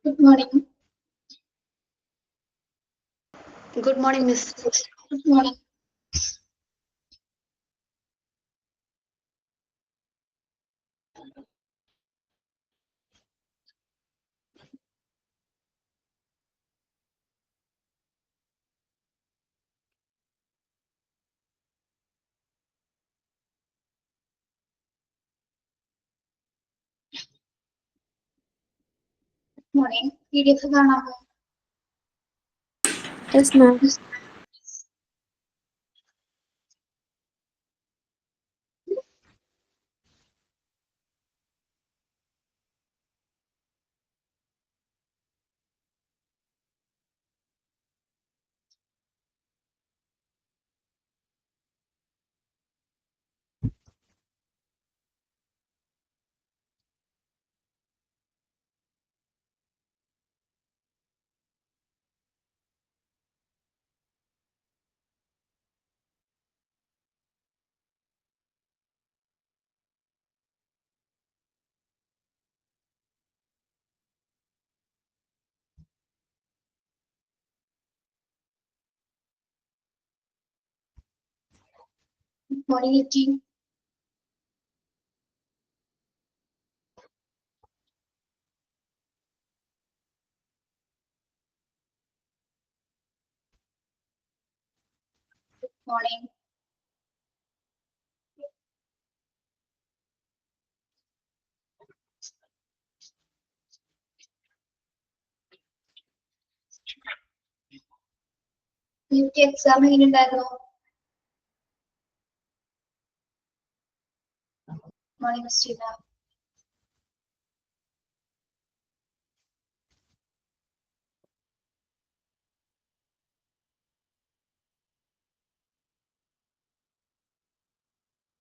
Good morning. Good morning, Miss. Good morning. Good morning. PDF കാണാമോ? Yes, ma'am. Good morning, team. Good morning. നിങ്ങൾക്ക് exam എങ്ങനെയുണ്ടായിരുന്നു? Morning miss Teena.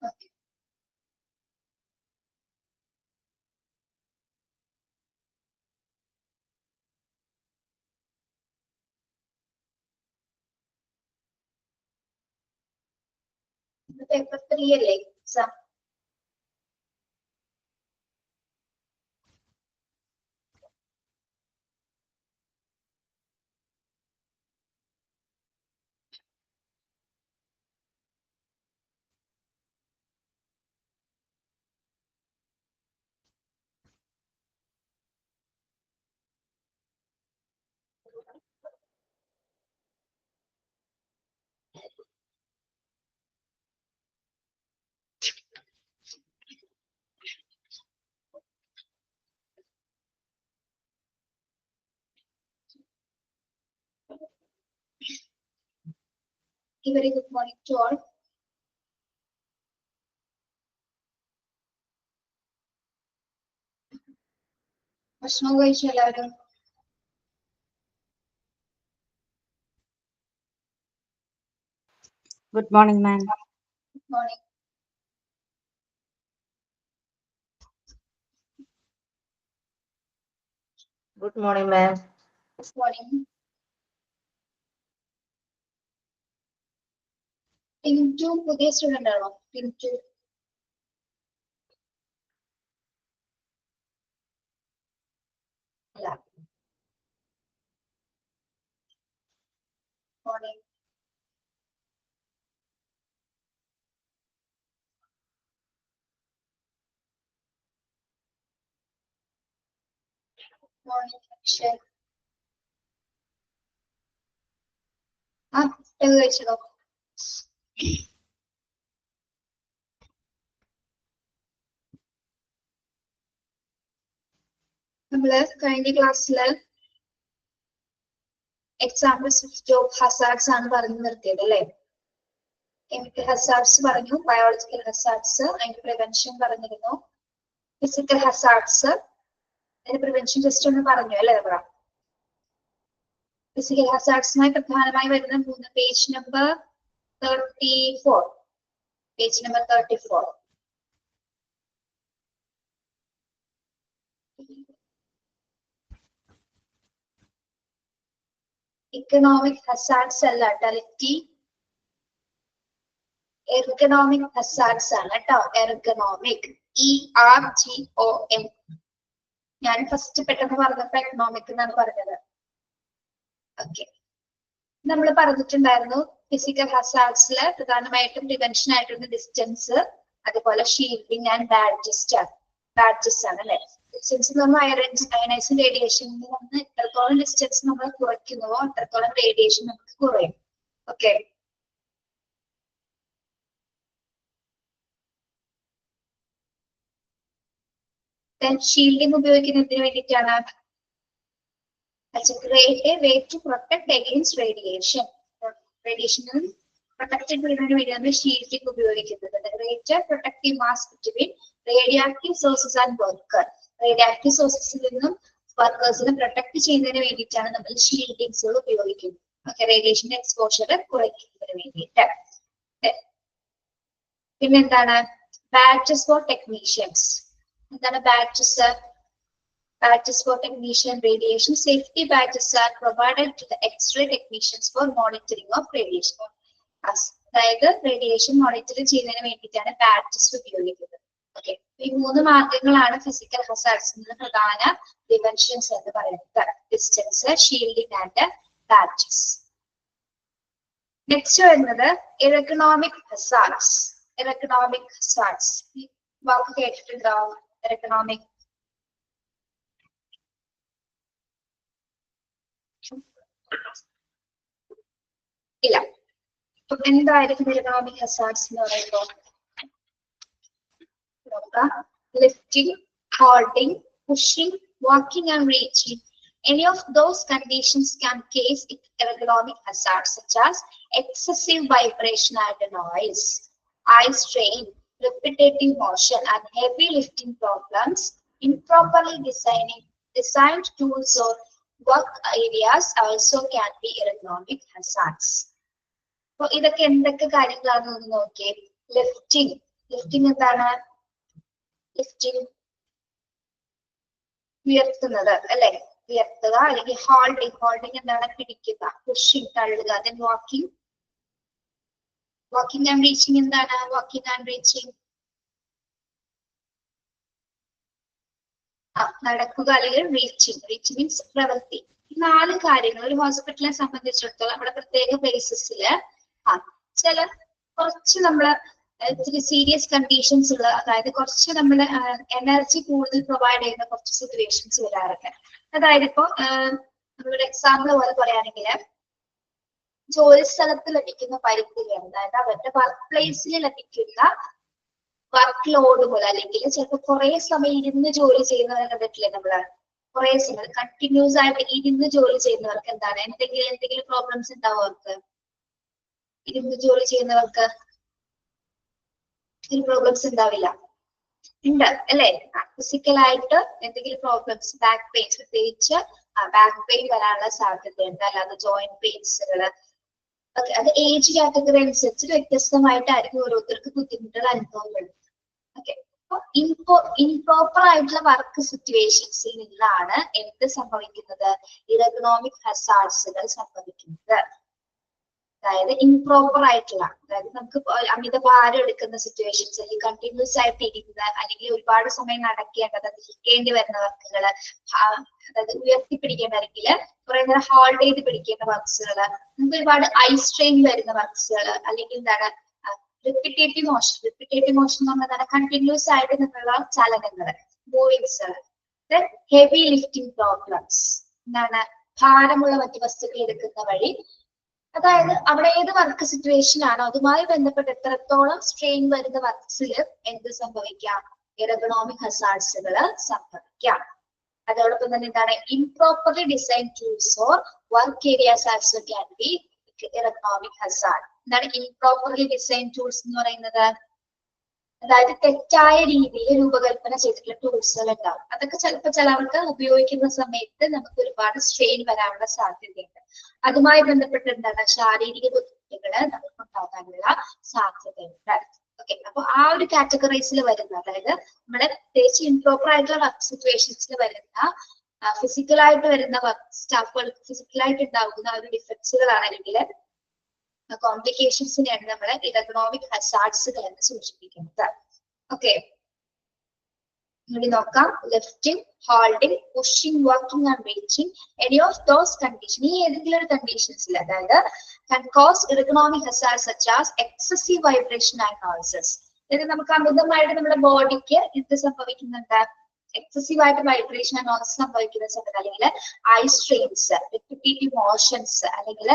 Okay. Paper 3 അല്ലേ exam? Very good morning to all. ഭക്ഷണം കഴിച്ചു എല്ലാവരും? Good morning, ma'am. Good morning. Good morning, ma'am. Good morning. Tintu പുതിയ student ആണോ? ടിൻറ്റു. അല്ല. മോർണിംഗ്. മോർണിംഗ് അക്ഷയ്. ഫുഡ് കഴിച്ചതോ? നമ്മള് കഴിഞ്ഞ ക്ലാസ്സില് എക്സാമ്പിൾസ് ഓഫ് ജോബ് ഹസാർഡ്സ് ആണ് പറഞ്ഞു നിർത്തിയത് അല്ലേ? കെമിക്കൽ ഹസാർഡ്സ് പറഞ്ഞു, ബയോളജിക്കൽ ഹസാർഡ്സ്, അതിന്റെ പ്രിവെൻഷൻ പറഞ്ഞിരുന്നു, ഫിസിക്കൽ ഹസാർഡ്സ് അതിന്റെ പ്രിവെൻഷൻ ജസ്റ്റ് ഒന്ന് പറഞ്ഞു അല്ലേ? നമ്മൾ ഫിസിക്കൽ ഹസാർഡ്സുമായി പ്രധാനമായി വരുന്ന page number 34. Page number 34. Economic hazards അല്ല ടെലിറ്റി, എർഗണോമിക് ഹസാർഡ്സ് ആണ് കേട്ടോ. Ergonomic, ERGOM. ഞാൻ ഫസ്റ്റ് പെട്ടെന്ന് പറഞ്ഞപ്പോ എക്കണോമിക് എന്നാണ് പറഞ്ഞത്. ഓക്കെ, നമ്മൾ പറഞ്ഞിട്ടുണ്ടായിരുന്നു ഫിസിക്കൽ ഹസാർഡ്സില് പ്രധാനമായിട്ടും പ്രിവെൻഷൻ ആയിട്ടുള്ള ഡിസ്റ്റൻസ്, അതുപോലെ ഷീൽഡിങ് ആൻഡ് ബാഡ്ജസ് ആണ് അല്ലെ. ഡിസ്റ്റൻസ് എന്ന് പറഞ്ഞാൽ അയനൈസിങ് റേഡിയേഷനിൽ നിന്ന് എത്രത്തോളം ഡിസ്റ്റൻസ് നമ്മൾ കുറയ്ക്കുന്നുവോ അത്രത്തോളം റേഡിയേഷൻ നമുക്ക് കുറയും. ഓക്കെ, ഷീൽഡിങ് ഉപയോഗിക്കുന്നതിന് വേണ്ടിയിട്ടാണ് create a way to protect against radiation. റേഡിയേഷനിൽ പ്രൊട്ടക്ട് ചെയ്യുന്നതിന് വേണ്ടിയാണ് ഷീൽഡിങ് ഉപയോഗിക്കുന്നത്. create a protective mask between radioactive sources and worker. Radioactive സോഴ്സസിൽ നിന്നും വർക്കേഴ്സിനെ പ്രൊട്ടക്ട് ചെയ്യുന്നതിന് വേണ്ടിയിട്ടാണ് നമ്മൾ ഷീൽഡിങ്സുകൾ ഉപയോഗിക്കുന്നത്. ഓക്കെ, റേഡിയേഷൻ എക്സ്പോഷർ കുറയ്ക്കുന്നതിന് വേണ്ടിയിട്ട്. പിന്നെന്താണ് ബാഡ്ജസ് ഫോർ ടെക്നീഷ്യൻസ്. എന്താണ് badges? Badges for technician radiation safety badges are provided to the X-ray technicians for monitoring of radiation. അതായത് റേഡിയേഷൻ മോണിറ്റർ ചെയ്യുന്നതിന് വേണ്ടിയിട്ടാണ് ബാഡ്ജസ് ഉപയോഗിക്കുന്നത്. ഓക്കെ, ഈ 3 മാർഗങ്ങളാണ് ഫിസിക്കൽ ഹസാർഡ്സിന്റെ പ്രധാന പ്രിവെൻഷൻസ് എന്ന് പറയുന്നത്: distance, shielding and badges. Next വരുന്നത് എർഗണോമിക് ഹസാർഡ്സ്. എർഗണോമിക് ഹസാർഡ്സ് വാക്ക് കേട്ടിട്ടുണ്ടോ? എർഗണോമിക് ഇല്ല. എന്തായിരിക്കും എർഗണോമിക് ഹസാർഡ്സ് എന്ന് പറയുമ്പോൾ? Lifting, holding, pushing, walking and reaching. Any of those conditions can cause ergonomic hazards such as excessive vibration and noise, eye strain, repetitive motion and heavy lifting problems. Improperly designed tools or work areas also can be ergonomic hazards. So ഇതൊക്കെ എന്തൊക്കെ കാര്യങ്ങളാണെന്ന് നോക്കിയേ. Lifting എന്താണ്? Lifting ഉയർത്തുന്നത് അല്ലെ, ഉയർത്തുക. അല്ലെങ്കിൽ holding എന്താണ്? പിടിക്കുക. പുഷിംഗ് തള്ളുക. ദെൻ വാക്കിംഗ് ആൻഡ് റീച്ചിങ് എന്താണ്? വാക്കിംഗ് ആൻഡ് റീച്ചിങ് നടക്കുക അല്ലെങ്കിൽ റീച്ചിങ് മീൻസ് പ്രവൃത്തി. ഈ 4 കാര്യങ്ങൾ ഒരു ഹോസ്പിറ്റലിനെ സംബന്ധിച്ചിടത്തോളം നമ്മുടെ പ്രത്യേക ബേസിസില് ചില കുറച്ച് നമ്മള് ഇത്തിരി സീരിയസ് കണ്ടീഷൻസ് ഉള്ള, അതായത് കുറച്ച് നമ്മള് എനർജി കൂടുതൽ പ്രൊവൈഡ് ചെയ്യുന്ന കുറച്ച് സിറ്റുവേഷൻസ് വരാറുണ്ട്. അതായത് ഇപ്പോ നമ്മളൊരു എക്സാമ്പിൾ പോലെ പറയുകയാണെങ്കിൽ ജോലി സ്ഥലത്ത് ലഭിക്കുന്ന പരിധിയാണ്, അതായത് അവരുടെ വർക്ക് പ്ലേസിൽ ലഭിക്കുന്ന വർക്ക് ലോഡ് പോലെ, അല്ലെങ്കിൽ ചിലപ്പോൾ കുറെ സമയം ഇരുന്ന് ജോലി ചെയ്യുന്നവരെ കണ്ടിട്ടില്ലേ നമ്മള്? കുറെ സമയം കണ്ടിന്യൂസ് ആയിട്ട് ഇരുന്ന് ജോലി ചെയ്യുന്നവർക്ക് എന്താണ് എന്തെങ്കിലും പ്രോബ്ലംസ് ഉണ്ടാവും അവർക്ക്? ഇരുന്ന് ജോലി ചെയ്യുന്നവർക്ക് പ്രോബ്ലംസ് ഉണ്ടാവില്ല? ഉണ്ട് അല്ലെ? ഫിസിക്കലായിട്ട് എന്തെങ്കിലും പ്രോബ്ലംസ്, ബാക്ക് പെയിൻസ്, പ്രത്യേകിച്ച് ബാക്ക് പെയിൻ വരാനുള്ള സാധ്യതയുണ്ട്. അല്ലാതെ ജോയിന്റ് പെയിൻസുകള്. ഓക്കെ, അത് ഏജ് കാറ്റഗറി അനുസരിച്ച് വ്യത്യസ്തമായിട്ടായിരിക്കും ഓരോരുത്തർക്ക് ബുദ്ധിമുട്ടുകൾ അനുഭവപ്പെടുന്നത്. ഓക്കെ, അപ്പൊ ഇംപ്രോപ്പർ ആയിട്ടുള്ള വർക്ക് സിറ്റുവേഷൻസിൽ നിന്നാണ് എന്ത് സംഭവിക്കുന്നത്? ഇറഗണോമിക് ഹസാർഡ്സുകൾ സംഭവിക്കുന്നത്. അതായത് ഇംപ്രോപ്പർ ആയിട്ടുള്ള, അതായത് നമുക്ക് അമിത ഭാരം എടുക്കുന്ന സിറ്റുവേഷൻസ്, അല്ലെങ്കിൽ കണ്ടിന്യൂസ് ആയിട്ട് ഇരിക്കുന്ന, അല്ലെങ്കിൽ ഒരുപാട് സമയം നടക്കേണ്ടത്, നിൽക്കേണ്ടി വരുന്ന വർക്കുകള്, അതായത് ഉയർത്തിപ്പിടിക്കേണ്ട, അല്ലെങ്കിൽ കുറെ നേരം ഹോൾഡ് ചെയ്ത് പിടിക്കേണ്ട വർക്ക്സുകള്, നമുക്ക് ഒരുപാട് ഐ സ്ട്രെയിൻ വരുന്ന വർക്ക്സുകള്, അല്ലെങ്കിൽ എന്താണ് റിപ്പിറ്റേറ്റീവ് മോഷൻ എന്ന് പറഞ്ഞാൽ കണ്ടിന്യൂസ് ആയിട്ട് നിന്നുള്ള ചലനങ്ങള്, മൂവിങ്സ്. ഹെവി ലിഫ്റ്റിംഗ് പ്രോബ്ലംസ് എന്താണ്? ഭാരമുള്ള മറ്റു വസ്തുക്കൾ എടുക്കുന്ന വഴി. അതായത് അവിടെ ഏത് വർക്ക് സിറ്റുവേഷൻ ആണോ അതുമായി ബന്ധപ്പെട്ട് എത്രത്തോളം സ്ട്രെയിൻ വരുന്ന വർക്ക്സിൽ എന്ത് സംഭവിക്കാം? എർഗണോമിക് ഹസാർഡ്സുകൾ സംഭവിക്കാം. അതോടൊപ്പം തന്നെ എന്താണ്? Improperly design tools or work areas also can be ergonomic hazard. എന്താണ് ഇംപ്രോപ്പർലി ഡിസൈൻ ടൂൾസ് എന്ന് പറയുന്നത്? അതായത് തെറ്റായ രീതിയിൽ രൂപകൽപ്പന ചെയ്തിട്ടുള്ള ടൂൾസുകൾ ഉണ്ടാവും. അതൊക്കെ ചിലപ്പോൾ ചിലവർക്ക് ഉപയോഗിക്കുന്ന സമയത്ത് നമുക്ക് ഒരുപാട് സ്ട്രെയിൻ വരാനുള്ള സാധ്യതയുണ്ട്. അതുമായി ബന്ധപ്പെട്ട് എന്താണ്? ശാരീരിക ബുദ്ധിമുട്ടുകള് നമുക്ക് ഉണ്ടാകാനുള്ള സാധ്യതയുണ്ട്. ഓക്കെ, അപ്പൊ ആ ഒരു കാറ്റഗറൈസിൽ വരുന്ന, അതായത് നമ്മുടെ പ്രത്യേകിച്ച് ഇംപ്രോപ്പർ ആയിട്ടുള്ള വർക്ക് സിറ്റുവേഷൻസിൽ വരുന്ന ഫിസിക്കലായിട്ട് വരുന്ന വർക്ക് സ്റ്റാഫുകൾക്ക് ഫിസിക്കലായിട്ട് ഉണ്ടാകുന്ന ഒരു ഡിഫക്ട്സുകളാണെങ്കിൽ കോംപ്ലിക്കേഷൻസിനെയാണ് നമ്മൾ ഇറഗണോമിക് ഹസാർഡ്സുകൾ എന്ന് സൂചിപ്പിക്കുന്നത്. ഓക്കെ, ഇവിടെ നോക്കാം, lifting, holding, pushing, walking and reaching, any of those condition, ഈ ഏതെങ്കിലും ഒരു കണ്ടീഷൻസിൽ, അതായത് can cause ergonomic hazards such as excessive vibration and noises. അതായത് നമുക്ക് അമിതമായിട്ട് നമ്മുടെ ബോഡിക്ക് എന്ത് സംഭവിക്കുന്നുണ്ട്, എക്സസീവ് ആയിട്ട് വൈബ്രേഷൻ ആൻഡ് നോയ്സ് സംഭവിക്കുന്ന സമയത്ത്, അല്ലെങ്കിൽ ഐ സ്ട്രെയിൻസ്, റിപ്പിറ്റേറ്റീവ് മോഷൻസ്, അല്ലെങ്കിൽ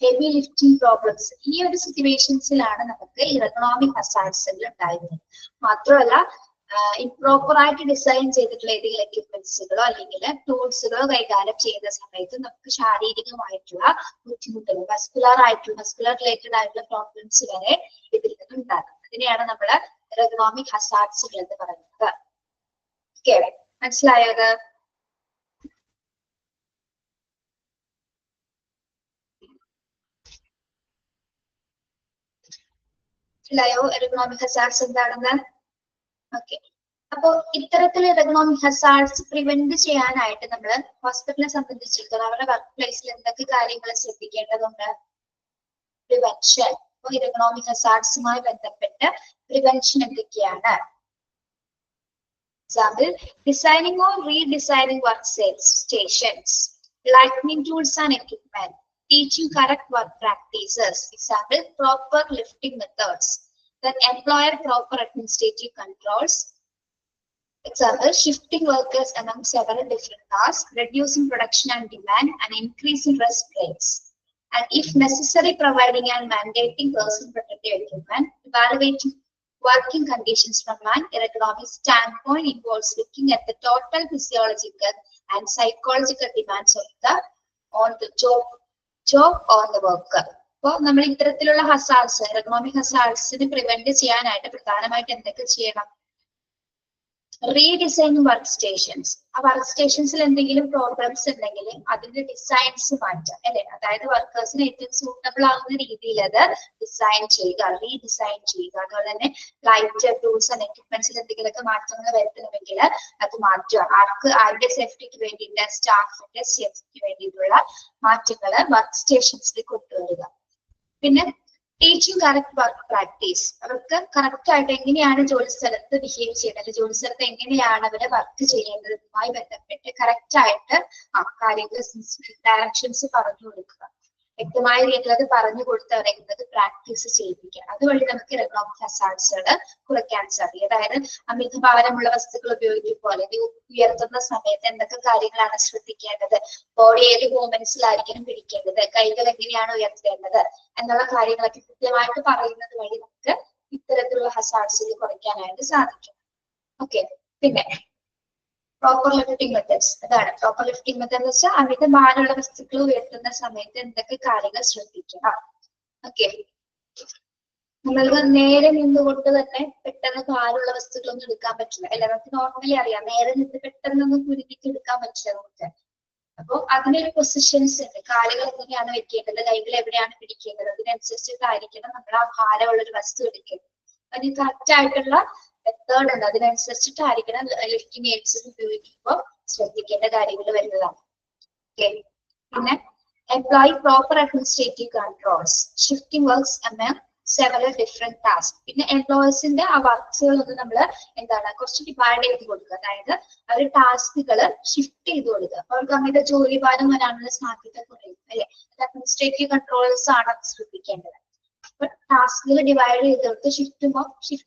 ഹെവി ലിഫ്റ്റിംഗ് പ്രോബ്ലംസ്, ഈ ഒരു സിറ്റുവേഷൻസിലാണ് നമുക്ക് ഇറഗണോമിക് ഹസാർഡ്സുകൾ ഉണ്ടായിരുന്നത്. മാത്രമല്ല ഇംപ്രോപ്പർ ആയിട്ട് ഡിസൈൻ ചെയ്തിട്ടുള്ള ഏതെങ്കിലും എക്യുപ്മെന്റ്സുകളോ അല്ലെങ്കിൽ ടൂൾസുകളോ കൈകാര്യം ചെയ്യുന്ന സമയത്ത് നമുക്ക് ശാരീരികമായിട്ടുള്ള ബുദ്ധിമുട്ടുകൾ, മസ്കുലർ റിലേറ്റഡ് ആയിട്ടുള്ള പ്രോബ്ലംസ് വരെ ഇതിൽ നിന്ന് ഉണ്ടാകും. അതിനെയാണ് നമ്മൾ ഇറഗണോമിക് ഹസാർഡ്സുകൾ എന്ന് പറയുന്നത്. ഓക്കെ, മനസ്സിലായോ? മനസ്സിലായോ എർഗണോമിക് ഹസാർഡ്സ് എന്താണെന്ന്? ഓക്കെ, അപ്പൊ ഇത്തരത്തിൽ എർഗണോമിക് ഹസാർഡ്സ് പ്രിവെന്റ് ചെയ്യാനായിട്ട് നമ്മൾ ഹോസ്പിറ്റലിനെ സംബന്ധിച്ചിടത്തോളം അവരുടെ വർക്ക് പ്ലേസിൽ എന്തൊക്കെ കാര്യങ്ങൾ ശ്രദ്ധിക്കേണ്ടതുണ്ട്? പ്രിവെൻഷൻ. അപ്പൊ എർഗണോമിക് ഹസാർഡ്സുമായി ബന്ധപ്പെട്ട് പ്രിവെൻഷൻ എന്തൊക്കെയാണ്? Example, designing or redesigning work stations, lightning tools and equipment, teaching correct work practices. Example, proper lifting methods. Then employer proper administrative controls. Example, shifting workers among several different tasks, reducing production and demand, and increasing rest breaks. And if necessary, providing and mandating person protective equipment. Evaluating working conditions from an ergonomic standpoint involves looking at the total physiological and psychological demands of the on the job on the worker. അപ്പോൾ നമ്മൾ ഇത്തരത്തിലുള്ള hazards, ergonomic ഹസാർഡ്സിന് prevent ചെയ്യാനായിട്ട് പ്രധാനമായിട്ട് എന്തൊക്കെ ചെയ്യണം? Redesigning work stations. ആ work സ്റ്റേഷൻസിൽ എന്തെങ്കിലും problems ഉണ്ടെങ്കിൽ അതിന്റെ ഡിസൈൻസ് മാറ്റാം, അല്ലെ? അതായത് വർക്കേഴ്സിന് ഏറ്റവും സൂട്ടബിൾ ആകുന്ന രീതിയിൽ അത് ഡിസൈൻ ചെയ്യുക, റീഡിസൈൻ ചെയ്യുക. അതുപോലെ തന്നെ ലൈറ്റ് ടൂൾസ് ആൻഡ് എക്യുപ്മെന്റ്സിൽ എന്തെങ്കിലുമൊക്കെ മാറ്റങ്ങൾ വരുത്തണമെങ്കിൽ അത് മാറ്റുക. ആരുടെ സേഫ്റ്റിക്ക് വേണ്ടിയിട്ട്, സ്റ്റാഫിന്റെ സേഫ്റ്റിക്ക് വേണ്ടിയിട്ടുള്ള മാറ്റങ്ങൾ വർക്ക് സ്റ്റേഷൻസിൽ കൊണ്ടുവരിക. പിന്നെ ടീച്ചിങ് കറക്റ്റ് വർക്ക് പ്രാക്ടീസ്. അവർക്ക് കറക്റ്റ് ആയിട്ട് എങ്ങനെയാണ് ജോലി സ്ഥലത്ത് ബിഹേവ് ചെയ്യേണ്ടത്, ജോലി സ്ഥലത്ത് എങ്ങനെയാണ് അവരെ വർക്ക് ചെയ്യേണ്ടതുമായി ബന്ധപ്പെട്ട് കറക്റ്റ് ആയിട്ട് കാര്യങ്ങൾ ഡയറക്ഷൻസ് പറഞ്ഞു കൊടുക്കുക. വ്യക്തമായ രീതിയിൽ അത് പറഞ്ഞു കൊടുത്ത് അവരെ പ്രാക്ടീസ് ചെയ്യിപ്പിക്കുക. അതുവഴി നമുക്ക് എർഗണോമിക് ഹസാർഡ്സുകൾ കുറയ്ക്കാൻ സാധിക്കും. അതായത് അമിതഭാരമുള്ള വസ്തുക്കൾ ഉപയോഗിക്കുമ്പോൾ അല്ലെങ്കിൽ ഉയർത്തുന്ന സമയത്ത് എന്തൊക്കെ കാര്യങ്ങളാണ് ശ്രദ്ധിക്കേണ്ടത്, ബോഡി ഏത് മൂവ്മെന്റ്സിലായിരിക്കണം പിടിക്കേണ്ടത്, കൈകൾ എങ്ങനെയാണ് ഉയർത്തേണ്ടത് എന്നുള്ള കാര്യങ്ങളൊക്കെ കൃത്യമായിട്ട് പറയുന്നത് വഴി നമുക്ക് ഇത്തരത്തിലുള്ള ഹസാർഡ്സുകൾ കുറയ്ക്കാനായിട്ട് സാധിക്കും. ഓക്കെ, പിന്നെ പ്രോപ്പർ ലിഫ്റ്റിംഗ് മെത്തേഡ്സ്. അതാണ് പ്രോപ്പർ ലിഫ്റ്റിംഗ് മെത്തേഡ് എന്ന് വെച്ചാൽ അമിതഭാരമുള്ള വസ്തുക്കൾ ഉയർത്തുന്ന സമയത്ത് എന്തൊക്കെ കാര്യങ്ങൾ ശ്രദ്ധിക്കണം. ഓക്കെ, നമ്മൾക്ക് നേരെ നിന്നുകൊണ്ട് തന്നെ പെട്ടെന്ന് ഭാരമുള്ള വസ്തുക്കളൊന്നും എടുക്കാൻ പറ്റില്ല, അല്ലെ? നമുക്ക് നോർമലി അറിയാം, നേരെ നിന്ന് പെട്ടെന്നൊന്നും കുരുതിക്ക് എടുക്കാൻ പറ്റില്ല നമുക്ക്. അപ്പൊ അതിനൊരു പൊസിഷൻസ് ഉണ്ട്. കാലുകൾ എങ്ങനെയാണ് വെക്കേണ്ടത്, കൈകൾ എവിടെയാണ് പിടിക്കേണ്ടത്, അതിനനുസരിച്ചിട്ടായിരിക്കണം നമ്മൾ ആ ഭാരമുള്ള ഒരു വസ്തു എടുക്കുന്നത്. അതിന് കറക്റ്റ് ആയിട്ടുള്ള മെത്തേഡ് ഉണ്ട്, അതിനനുസരിച്ചിട്ടായിരിക്കണം ലിഫ്റ്റിംഗ് എയ്ഡ്സ് ഉപയോഗിക്കുമ്പോൾ ശ്രദ്ധിക്കേണ്ട കാര്യങ്ങൾ വരുന്നതാണ്. ഓക്കെ, പിന്നെ employee proper administrative controls, shifting works among several different tasks. പിന്നെ എംപ്ലോയീസിന്റെ ആ വർക്ക്സുകളൊന്നും നമ്മൾ എന്താണ് കുറച്ച് ഡിവൈഡ് ചെയ്ത് കൊടുക്കുക. അതായത് അവർ ടാസ്കുകൾ ഷിഫ്റ്റ് ചെയ്ത് കൊടുക്കുക. അപ്പൊ അവർക്ക് അമിത ജോലി ഭാരം വരാനുള്ള സാധ്യത കുറയും, അല്ലെ? അഡ്മിനിസ്ട്രേറ്റീവ് കൺട്രോൾസ് ആണ് ശ്രദ്ധിക്കേണ്ടത്. അപ്പൊ ടാസ്കുകൾ ഡിവൈഡ് ചെയ്തെടുത്ത് ഷിഫ്റ്റ്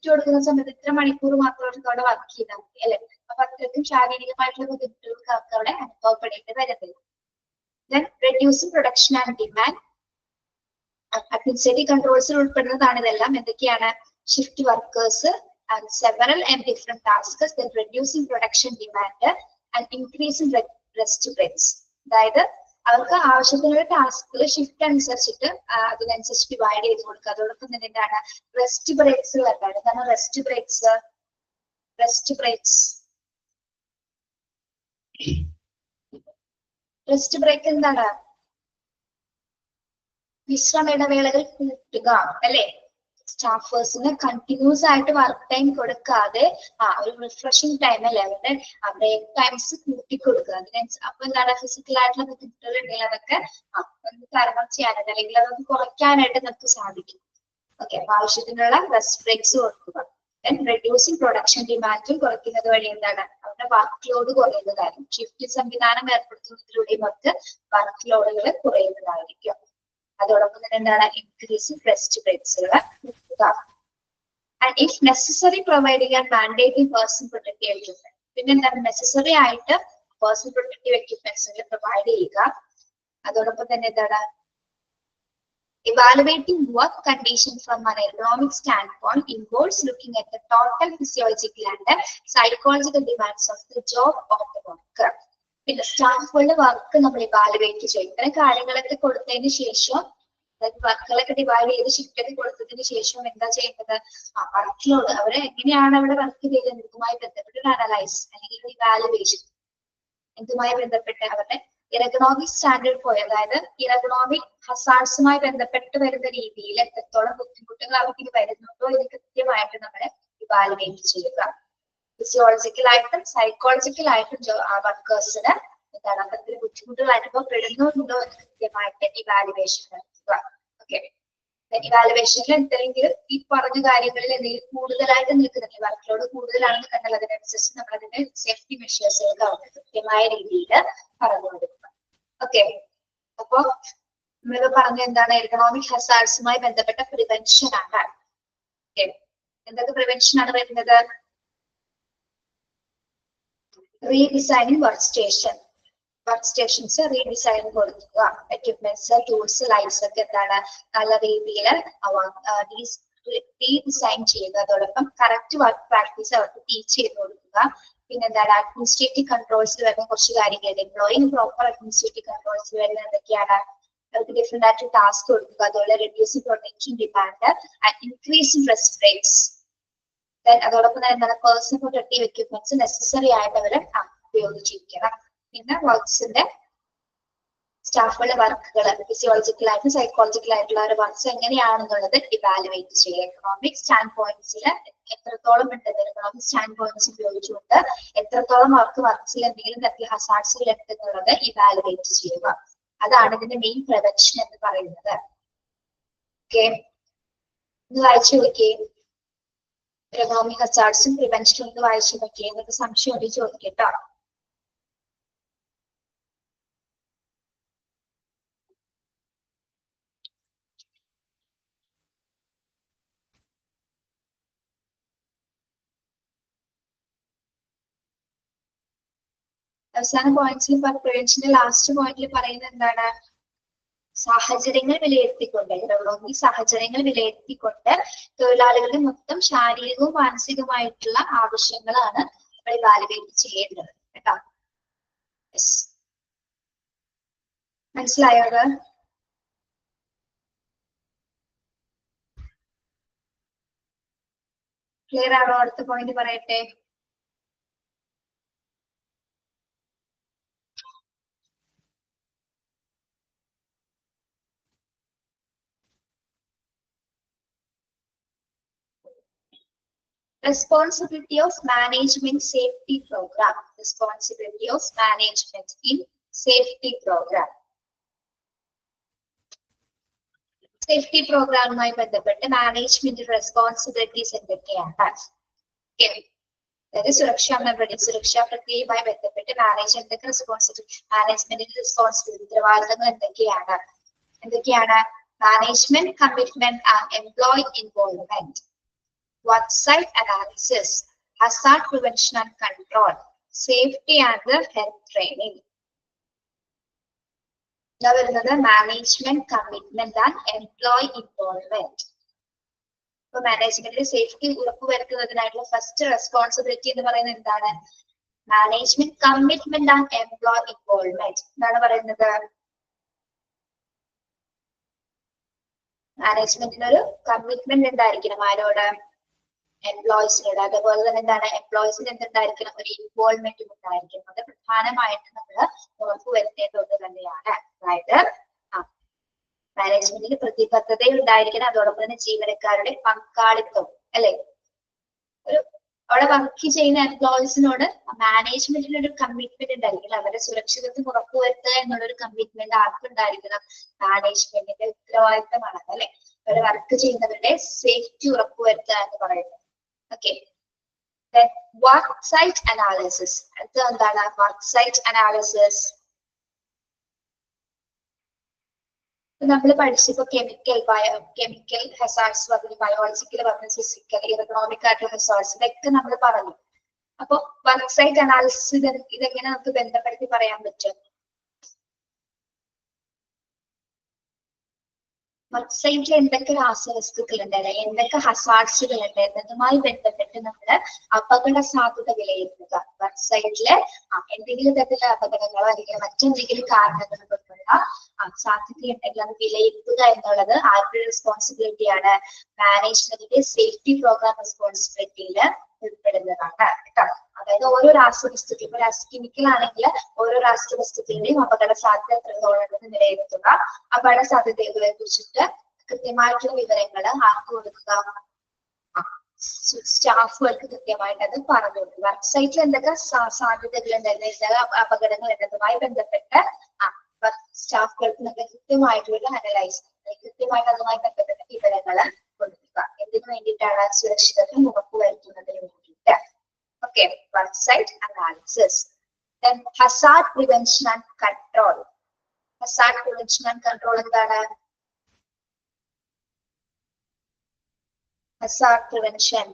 കൊടുക്കുന്ന സമയത്ത് ഇത്ര മണിക്കൂർ മാത്രം അവർക്ക് അവിടെ വർക്ക് ചെയ്താൽ മതി, അല്ലെ? അപ്പൊ അത്രയ്ക്കും ശാരീരികമായിട്ടുള്ള ബുദ്ധിമുട്ടുകൾക്ക് അവർക്ക് അവിടെ അനുഭവപ്പെടേണ്ടി വരുന്നില്ല. Then reducing production and demand. Administrative കൺട്രോൾസിൽ ഉൾപ്പെടുന്നതാണ് ഇതെല്ലാം. എന്തൊക്കെയാണ്? Shift workers and several and different task, then reducing production demand and increasing rest breaks. അതായത് അവർക്ക് ആവശ്യത്തിനുള്ള ടാസ്കുകൾ ഷിഫ്റ്റ് അനുസരിച്ചിട്ട് അതിനനുസരിച്ച് ഡിവൈഡ് ചെയ്ത് കൊടുക്കുക. അതോടൊപ്പം തന്നെ എന്താണ് റെസ്റ്റ് ബ്രേക്സ് വരുന്നത്. എന്താണ് റെസ്റ്റ് ബ്രേക്സ്? റെസ്റ്റ് ബ്രേക്ക് എന്താണ്? വിശ്രമ ഇടവേളകൾ കൂട്ടുക, അല്ലെ? സ്റ്റാഫേഴ്സിന് കണ്ടിന്യൂസ് ആയിട്ട് വർക്ക് ടൈം കൊടുക്കാതെ ഒരു റിഫ്രഷിംഗ് ടൈം, അല്ലെ? അവരുടെ ബ്രേക്ക് ടൈംസ് കൂട്ടിക്കൊടുക്കുക. അപ്പൊ എന്താണ് ഫിസിക്കൽ ആയിട്ടുള്ള ബുദ്ധിമുട്ടുകൾ ഉണ്ടെങ്കിൽ അതൊക്കെ തരണം ചെയ്യാനായിട്ട് അല്ലെങ്കിൽ അതൊക്കെ കുറയ്ക്കാനായിട്ട് നമുക്ക് സാധിക്കും. ഓക്കെ, അപ്പൊ ആവശ്യത്തിനുള്ള റെസ്റ്റ് ബ്രേക്സ് കൊടുക്കുക. റെഡ്യൂസിങ് പ്രൊഡക്ഷൻ ഡിമാൻഡും കുറയ്ക്കുന്നത് വഴി എന്താണ് അവരുടെ വർക്ക് ലോഡ് കുറയുന്നതായിരിക്കും. ഷിഫ്റ്റ് സംവിധാനം ഏർപ്പെടുത്തുന്നതിലൂടെയും അവർക്ക് വർക്ക് ലോഡുകൾ കുറയുന്നതായിരിക്കും. അതോടൊപ്പം തന്നെ എന്താണ് ഇൻക്രീസിംഗ് റെസ്റ്റ് ബ്രേക്സുകൾ കൊടുക്കുക. And if necessary providing and mandating personal protective equipment. പിന്നെ എന്താണ് നെസസറി ആയിട്ട് പേഴ്സണൽ പ്രൊട്ടക്റ്റീവ് എക്യുപ്മെന്റ്സുകൾ പ്രൊവൈഡ് ചെയ്യുക. അതോടൊപ്പം തന്നെ എന്താണ് evaluating work conditions from an ergonomic standpoint involves looking at the total physiological and psychological demands of the job of the worker. പിന്നെ സ്റ്റാഫുകളുടെ work നമ്മൾ evaluate ചെയ്യും. ഇത്തരം കാര്യങ്ങളൊക്കെ കൊടുത്തതിന് ശേഷം വർക്കുകളൊക്കെ ഡിവൈഡ് ചെയ്ത് ഷിഫ്റ്റ് ഒക്കെ കൊടുത്തതിന് ശേഷം എന്താ ചെയ്യുന്നത്, വർക്ക് ലോഡ് അവരെ എങ്ങനെയാണ് അവിടെ വർക്ക് ചെയ്യുന്നത് ഇതുമായി ബന്ധപ്പെട്ട് ഒരു അനലൈസ് അല്ലെങ്കിൽ ഒരു ഇവാലുവേഷൻ, ഇതുമായി ബന്ധപ്പെട്ട് അവരുടെ ഇറഗണോമിക് സ്റ്റാൻഡേർഡ് പോയി, അതായത് ഇറഗണോമിക് ഹസാർഡ്സുമായി ബന്ധപ്പെട്ട് വരുന്ന രീതിയിൽ എത്രത്തോളം ബുദ്ധിമുട്ടുകൾ അവർക്ക് വരുന്നുണ്ടോ ഇത് കൃത്യമായിട്ട് നമ്മൾ ഇവാലുവേറ്റ് ചെയ്യുക. ഫിസിയോളജിക്കലായിട്ടും സൈക്കോളജിക്കലായിട്ടും വർക്കേഴ്സിന് എന്താണ് അത്തരത്തിൽ ബുദ്ധിമുട്ടുകൾ അനുഭവപ്പെടുന്നുണ്ടോ എന്ന് കൃത്യമായിട്ട് ഇവാലുവേഷൻ നടത്തുക. ഓക്കെ, ഇവാലുവേഷനിൽ എന്തെങ്കിലും ഈ പറഞ്ഞ കാര്യങ്ങളിൽ എന്തെങ്കിലും കൂടുതലായിട്ട് നിൽക്കുന്നുണ്ട്, വർക്ക് ലോഡ് കൂടുതലാണെന്ന് കണ്ടാൽ അതിനനുസരിച്ച് നമ്മൾ അതിന്റെ സേഫ്റ്റി മെഷേഴ്സുകൾ അവർക്ക് കൃത്യമായ രീതിയിൽ പറഞ്ഞു കൊടുക്കുക. ഓക്കെ, അപ്പോ നമ്മളിപ്പോ പറഞ്ഞ എന്താണ് എക്കണോമിക് ഹസാർഡ്സുമായി ബന്ധപ്പെട്ട പ്രിവെൻഷൻ ആണ്. ഓക്കെ, എന്തൊക്കെ പ്രിവെൻഷൻ ആണ് വരുന്നത്? റീഡിസൈനിങ് വർക്ക് സ്റ്റേഷൻസ് റീഡിസൈൻ കൊടുക്കുക, എക്യുപ്മെന്റ്സ് ടൂൾസ് ലൈറ്റ്സ് ഒക്കെ എന്താണ് നല്ല രീതിയിൽ റീഡിസൈൻ ചെയ്യുക. അതോടൊപ്പം കറക്റ്റ് വർക്ക് പ്രാക്ടീസ് അവർക്ക് ടീച്ച് ചെയ്ത് കൊടുക്കുക. പിന്നെ എന്താണ് അഡ്മിനിസ്ട്രേറ്റീവ് കൺട്രോൾസിൽ വരുന്ന കുറച്ച് കാര്യങ്ങൾ, എംപ്ലോയിങ് പ്രോപ്പർ അഡ്മിനിസ്ട്രേറ്റീവ് കൺട്രോൾസിൽ വരുന്ന എന്തൊക്കെയാണ്, അവർക്ക് ഡിഫറെന്റ് ആയിട്ട് ടാസ്ക് കൊടുക്കുക. അതുപോലെ reducing protection demand and increasing rest breaks. അതോടൊപ്പം തന്നെ എന്താണ് പേഴ്സണൽ പ്രൊട്ടക്റ്റീവ് എക്യുപ്മെന്റ്സ് നെസസറി ആയിട്ട് അവരെ ഉപയോഗിച്ചിരിക്കണം. പിന്നെ വർക്ക്സിന്റെ സ്റ്റാഫുകളുടെ വർക്കുകൾ ഫിസിയോളജിക്കൽ ആയിട്ടും സൈക്കോളജിക്കൽ ആയിട്ടുള്ള ഒരു വർക്ക്സ് എങ്ങനെയാണെന്നുള്ളത് ഇവാലുവേറ്റ് ചെയ്യുക. എക്കണോമിക് സ്റ്റാൻഡ് പോയിന്റ്സിൽ എത്രത്തോളം ഉണ്ടെന്ന്, എക്കണോമിക് സ്റ്റാൻഡ് പോയിന്റ്സ് ഉപയോഗിച്ചുകൊണ്ട് എത്രത്തോളം വർക്ക്സിൽ എന്തെങ്കിലും തരത്തിൽ ഹസാർഡ്സുകൾ ഉണ്ടെന്നുള്ളത് ഇവാലുവേറ്റ് ചെയ്യുക. അതാണ് ഇതിന്റെ മെയിൻ പ്രിവെൻഷൻ എന്ന് പറയുന്നത്. ഓക്കെ, ഇത് വായിച്ചു നോക്കിയേ, എക്കണോമിക് ഹസാർഡ്സും പ്രിവെൻഷനും ഒന്ന് വായിച്ചു നോക്കിയേ, എന്നൊക്കെ സംശയം ഒരു ചോദിക്കട്ടോ. അവസാന പോയിന്റ്സിൽ പ്രിവെൻഷന്റെ ലാസ്റ്റ് പോയിന്റിൽ പറയുന്നത് എന്താണ്, സാഹചര്യങ്ങൾ വിലയിരുത്തിക്കൊണ്ട്, ഈ സാഹചര്യങ്ങൾ വിലയിരുത്തിക്കൊണ്ട് തൊഴിലാളികളുടെ മൊത്തം ശാരീരികവും മാനസികവുമായിട്ടുള്ള ആവശ്യങ്ങളാണ് നമ്മൾ ഇവാലുവേറ്റ് ചെയ്യേണ്ടത് കേട്ടോ. മനസ്സിലായോ? ക്ലിയർ ആണോ? അടുത്ത പോയിന്റ് പറയട്ടെ. Responsibility of management safety program. Responsibility of management in safety program. Safety പ്രോഗ്രാമുമായി ബന്ധപ്പെട്ട് മാനേജ്മെന്റ് റെസ്പോൺസിബിലിറ്റീസ് എന്തൊക്കെയാണ്? അതായത് സുരക്ഷാ പ്രക്രിയയുമായി ബന്ധപ്പെട്ട് മാനേജ്മെന്റിന്റെ റെസ്പോൺസിബിലിറ്റി ഉത്തരവാദിത്തങ്ങൾ എന്തൊക്കെയാണ്? Management commitment and employee involvement, work site analysis, hazard prevention and control, safety and health training. വരുന്നത് management commitment and employee involvement. ഇപ്പൊ മാനേജ്മെന്റിന്റെ സേഫ്റ്റി ഉറപ്പുവരുത്തുന്നതിനായിട്ടുള്ള ഫസ്റ്റ് റെസ്പോൺസിബിലിറ്റി എന്ന് പറയുന്നത് എന്താണ്? Management commitment and employee involvement. എന്താണ് പറയുന്നത്? മാനേജ്മെന്റിനൊരു കമ്മിറ്റ്മെന്റ് ഉണ്ടായിരിക്കണം ആരോട്? എംപ്ലോയീസിനോട്. അതുപോലെ തന്നെ എന്താണ് എംപ്ലോയീസിന് എന്തുണ്ടായിരിക്കണം? ഒരു ഇൻവോൾവ്മെന്റും ഉണ്ടായിരിക്കണം. അത് പ്രധാനമായിട്ട് നമ്മൾ ഉറപ്പുവരുത്തേണ്ടത് തന്നെയാണ്. അതായത് മാനേജ്മെന്റിന് പ്രതിബദ്ധത ഉണ്ടായിരിക്കണം. അതോടൊപ്പം തന്നെ ജീവനക്കാരുടെ പങ്കാളിത്തം അല്ലെ, ഒരു അവിടെ വർക്ക് ചെയ്യുന്ന എംപ്ലോയീസിനോട് മാനേജ്മെന്റിന് ഒരു കമ്മിറ്റ്മെന്റ് ഉണ്ടായിരിക്കണം. അവരുടെ സുരക്ഷിതത്വം ഉറപ്പുവരുത്തുക എന്നുള്ളൊരു കമ്മിറ്റ്മെന്റ് ആർക്കുണ്ടായിരിക്കണം? മാനേജ്മെന്റിന്റെ ഉത്തരവാദിത്തമാണ് അല്ലെ, അവർ വർക്ക് ചെയ്യുന്നവരുടെ സേഫ്റ്റി ഉറപ്പുവരുത്തുക എന്ന് പറയുന്നത്. Okay. Then work site analysis. എന്താണ് work site analysis? നമ്മൾ പഠിച്ചപ്പോ കെമിക്കൽ ഹസാർഡ്സ് പറഞ്ഞു, ബയോളജിക്കൽ പറഞ്ഞു, ഫിസിക്കൽ, ഇക്കണോമിക് ആയിട്ടുള്ള ഹസാർഡ്സ് ഇതൊക്കെ നമ്മൾ പറഞ്ഞു. അപ്പൊ വർക്ക് സൈറ്റ് അനാലിസിസ് ഇതെങ്ങനെ നമുക്ക് ബന്ധപ്പെടുത്തി പറയാൻ പറ്റും? വർക്ക് സൈറ്റിൽ എന്തൊക്കെ രാസവസ്തുക്കൾ ഉണ്ട്, എന്തൊക്കെ ഹസാർഡ്സുകൾ ഉണ്ട് എന്നതുമായി ബന്ധപ്പെട്ട് നമ്മൾ അപകട സാധ്യത വിലയിരുത്തുക. വർക്ക് സൈറ്റില് എന്തെങ്കിലും തരത്തിലുള്ള അപകടങ്ങളോ അല്ലെങ്കിൽ മറ്റെന്തെങ്കിലും കാരണങ്ങൾ കൊണ്ടുള്ള സാധ്യതയുണ്ടെങ്കിൽ അത് വിലയിരുത്തുക എന്നുള്ളത് ആരുടെ റെസ്പോൺസിബിലിറ്റിയാണ്? മാനേജ്മെന്റിന്റെ സേഫ്റ്റി പ്രോഗ്രാം റെസ്പോൺസിബിലിറ്റിയിൽ ഉൾപ്പെടുന്നതാണ് കേട്ടോ. അതായത് ഓരോ രാസവസ്തുക്കൾ, ഇപ്പൊ കെമിക്കൽ ആണെങ്കിൽ ഓരോ രാസവസ്തുക്കളുടെയും അപകട സാധ്യത എത്രത്തോളം ഉണ്ടെന്ന് വിലയിരുത്തുക. അപകട സാധ്യതകളെ കുറിച്ചിട്ട് കൃത്യമായിട്ടുള്ള വിവരങ്ങൾ ആർക്ക് കൊടുക്കുക? സ്റ്റാഫുകൾക്ക് കൃത്യമായിട്ട് അത് പറഞ്ഞു കൊടുക്കുക. വർക്ക് സൈറ്റിൽ എന്തൊക്കെ സാധ്യതകൾ ഉണ്ടെന്ന്, എന്തൊക്കെ അപകടങ്ങൾ ഉണ്ടെന്നുമായി ബന്ധപ്പെട്ട് സ്റ്റാഫുകൾക്ക് കൃത്യമായിട്ടുള്ള അനലൈസ്, കൃത്യമായിട്ട് അതുമായി ബന്ധപ്പെട്ട വിവരങ്ങൾ കൊടുക്കുക. എന്തിനു വേണ്ടിയിട്ടാണ്? സുരക്ഷിതത്വം ഉറപ്പുവരുത്തുന്നതിന് വേണ്ടിയിട്ട്. Okay, work site analysis. Then hazard prevention and control. Hazard prevention and control എന്താണ്? Hazard prevention.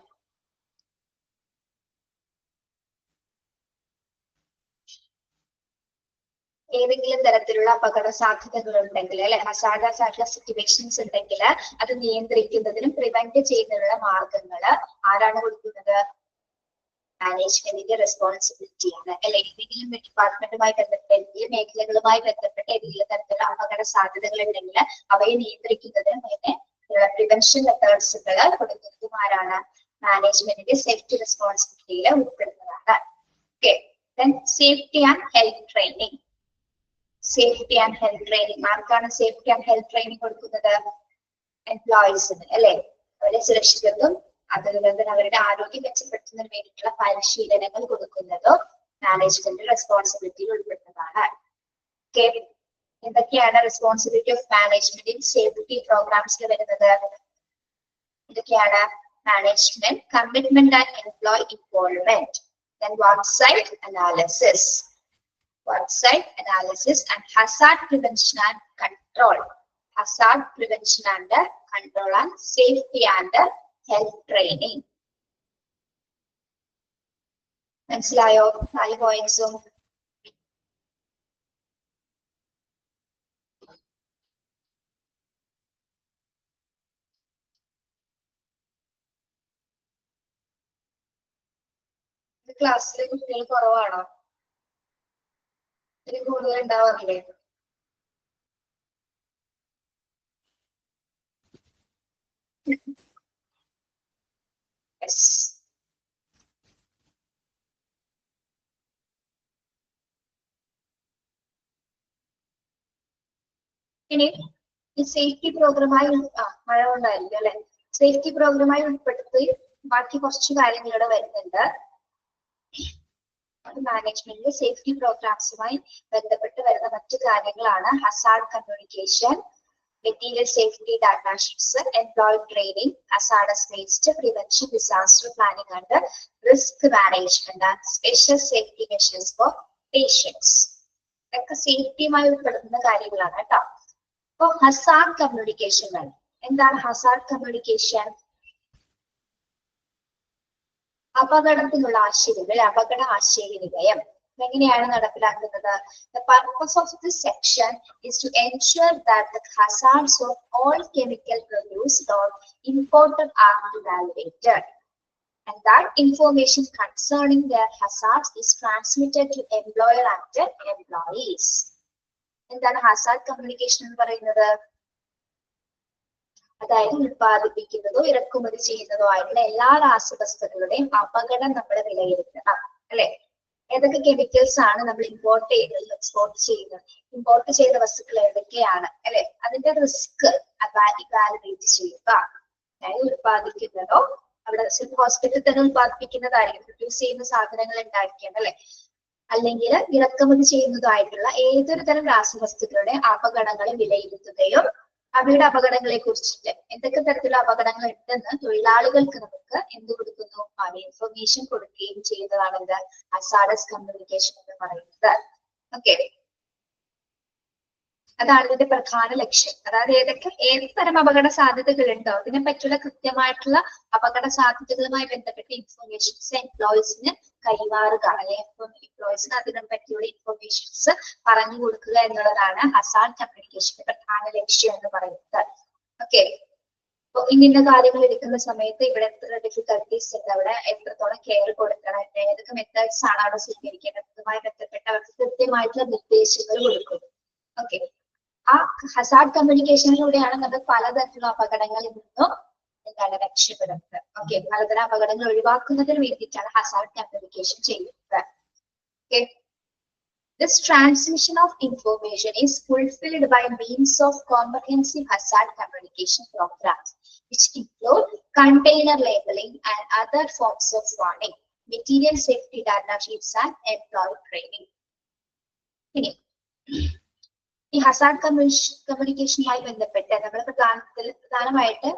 ഏതെങ്കിലും തരത്തിലുള്ള അപകട സാധ്യതകൾ ഉണ്ടെങ്കിൽ അല്ലെ, ഹസാർഡസ് ആയിട്ടുള്ള സിറ്റുവേഷൻസ് ഉണ്ടെങ്കിൽ അത് നിയന്ത്രിക്കുന്നതിനും പ്രിവെന്റ് ചെയ്യുന്നതിനുള്ള മാർഗങ്ങൾ ആരാണ് കൊടുക്കുന്നത്? മാനേജ്മെന്റിന്റെ റെസ്പോൺസിബിലിറ്റിയാണ് അല്ലെ. ഏതെങ്കിലും ഡിപ്പാർട്ട്മെന്റുമായി ബന്ധപ്പെട്ട ഏതെങ്കിലും മേഖലകളുമായി ബന്ധപ്പെട്ട ഏതെങ്കിലും തരത്തിലുള്ള അപകട സാധ്യതകൾ ഉണ്ടെങ്കിൽ അവയെ നിയന്ത്രിക്കുന്നതിനും അതിനെ പ്രിവെൻഷൻ മെത്തേഡ്സുകൾ കൊടുക്കുന്നതും ആരാണ്? മാനേജ്മെന്റിന്റെ സേഫ്റ്റി റെസ്പോൺസിബിലിറ്റിയിൽ ഉൾപ്പെടുന്നതാണ്. Okay. Then safety and health training. Safety and health training ആർക്കാണ് സേഫ്റ്റി ആൻഡ് ഹെൽത്ത് ട്രെയിനിങ് കൊടുക്കുന്നത്? എംപ്ലോയീസിന് അല്ലെ. അവരെ സുരക്ഷിതത്വം അതുപോലെ തന്നെ അവരുടെ ആരോഗ്യം മെച്ചപ്പെടുത്തുന്നതിന് വേണ്ടിയിട്ടുള്ള പരിശീലനങ്ങൾ കൊടുക്കുന്നതോ മാനേജ്മെന്റ് റെസ്പോൺസിബിലിറ്റിയിൽ ഉൾപ്പെടുന്നതാണ്. ഓക്കെ. എന്തൊക്കെയാണ് responsibility of management in safety പ്രോഗ്രാംസിൽ വരുന്നത്? ഇതൊക്കെയാണ് management commitment and employee involvement, then work site analysis, work site analysis and hazard prevention and control, hazard prevention and control and safety and health training. മനസ്സിലായോ? 4 പോയിന്റ്സും. ക്ലാസ്സിലെ കുട്ടികൾ കുറവാണോ? ഇതിൽ കൂടുതൽ ഉണ്ടാവാറില്ലേ? Yes. ഇനി ഈ സേഫ്റ്റി പ്രോഗ്രാമായി മഴ കൊണ്ടായിരിക്കും അല്ലെ. സേഫ്റ്റി പ്രോഗ്രാമായി ഉൾപ്പെടുത്തി ബാക്കി കുറച്ച് കാര്യങ്ങളുടെ വരുന്നുണ്ട്. മാനേജ്മെന്റിന്റെ സേഫ്റ്റി പ്രോഗ്രാംസുമായി ബന്ധപ്പെട്ട് വരുന്ന മറ്റു കാര്യങ്ങളാണ് hazard communication, material safety data sheets, employee training, hazardous waste prevention, disaster planning and risk management and special safety measures for patients. ഇതൊക്കെ സേഫ്റ്റിയുമായി ഉൾപ്പെടുന്ന കാര്യങ്ങളാണ് കേട്ടോ. അപ്പൊ ഹസാർഡ് കമ്മ്യൂണിക്കേഷൻ എന്താണ്? ഹസാർഡ് കമ്മ്യൂണിക്കേഷൻ അപകടത്തിനുള്ള ആശയവിനിമയം, അപകട ആശയവിനിമയം എങ്ങനെയാണ് നടപ്പിലാക്കുന്നത്? The purpose of this section is to ensure that the hazards of all chemical produced or imported are evaluated and that information concerning their hazards is transmitted to employer and employees. എന്താണ് hazard communication എന്ന് പറയുന്നത്? അതായത് ഉത്പാദിപ്പിക്കുന്നതോ ഇറക്കുമതി ചെയ്യുന്നതോ ആയിട്ടുള്ള എല്ലാ രാസവസ്തുക്കളുടെയും അപകടം നമ്മൾ വിലയിരുത്തണം അല്ലെ. ഏതൊക്കെ കെമിക്കൽസ് ആണ് നമ്മൾ ഇമ്പോർട്ട് ചെയ്യുന്നത്, എക്സ്പോർട്ട് ചെയ്യുന്നത്, ഇമ്പോർട്ട് ചെയ്ത വസ്തുക്കൾ ഏതൊക്കെയാണ് അല്ലെ, അതിന്റെ റിസ്ക് ഇവാലുവേറ്റ് ചെയ്യുക. അതായത് ഉത്പാദിക്കുന്നതോ അവിടെ ഹോസ്പിറ്റലിൽ തന്നെ ഉത്പാദിപ്പിക്കുന്നതായിരിക്കും, പ്രൊഡ്യൂസ് ചെയ്യുന്ന സാധനങ്ങൾ ഉണ്ടായിരിക്കണം അല്ലെ, അല്ലെങ്കിൽ ഇറക്കുമതി ചെയ്യുന്നതായിട്ടുള്ള ഏതൊരു തരം രാസവസ്തുക്കളുടെ അപകടങ്ങളെ വിലയിരുത്തുകയും അവയുടെ അപകടങ്ങളെ കുറിച്ചിട്ട് എന്തൊക്കെ തരത്തിലുള്ള അപകടങ്ങൾ ഉണ്ടെന്ന് തൊഴിലാളികൾക്ക് നമുക്ക് എന്ത് കൊടുക്കുന്നു, ഇൻഫർമേഷൻ കൊടുക്കുകയും ചെയ്യുന്നതാണ് എന്ത് ഹസാർഡസ് കമ്മ്യൂണിക്കേഷൻ എന്ന് പറയുന്നത്. ഓക്കെ, അതാണ് ഇതിന്റെ പ്രധാന ലക്ഷ്യം. അതായത് ഏത് തരം അപകട സാധ്യതകൾ ഉണ്ടോ അതിനെ പറ്റിയുള്ള കൃത്യമായിട്ടുള്ള അപകട സാധ്യതകളുമായി ബന്ധപ്പെട്ട ഇൻഫർമേഷൻസ് എംപ്ലോയീസിന് കൈമാറുക, അല്ലെങ്കിൽ എംപ്ലോയീസിന് അതിനെ പറ്റിയുള്ള ഇൻഫർമേഷൻസ് പറഞ്ഞു കൊടുക്കുക എന്നുള്ളതാണ് ഹസാർഡ് കമ്മ്യൂണിക്കേഷന്റെ പ്രധാന ലക്ഷ്യം എന്ന് പറയുന്നത്. ഓക്കെ, അപ്പൊ ഇന്ന കാര്യങ്ങൾ എടുക്കുന്ന സമയത്ത് ഇവിടെ എത്ര ഡിഫിക്കൽട്ടീസ് ഉണ്ട്, അവിടെ എത്രത്തോളം കെയർ കൊടുക്കണം, ഏതൊക്കെ മെത്തേഡ്സ് ആണ് അവിടെ സ്വീകരിക്കേണ്ടത്, അതുമായി ബന്ധപ്പെട്ട അവർക്ക് കൃത്യമായിട്ടുള്ള നിർദ്ദേശങ്ങൾ കൊടുക്കുന്നു. ഓക്കെ, ആ ഹസാർഡ് കമ്മ്യൂണിക്കേഷനിലൂടെയാണ് നമ്മൾ പലതരത്തിലുള്ള അപകടങ്ങളിൽ നിന്നും എന്താണ് രക്ഷപ്പെടുന്നത്. ഓക്കെ, പലതരം അപകടങ്ങൾ ഒഴിവാക്കുന്നതിന് വേണ്ടിയിട്ടാണ് ഹസാർഡ് കമ്മ്യൂണിക്കേഷൻ ചെയ്യുന്നത്. Okay, this transmission of information is fulfilled by means of comprehensive hazard communication programs, which include container labeling and other forms of warning, material safety data sheets and employee training. ഈ Hazard കമ്മ്യൂണിക്കേഷനുമായി ബന്ധപ്പെട്ട് നമ്മൾ പ്രധാനമായിട്ട്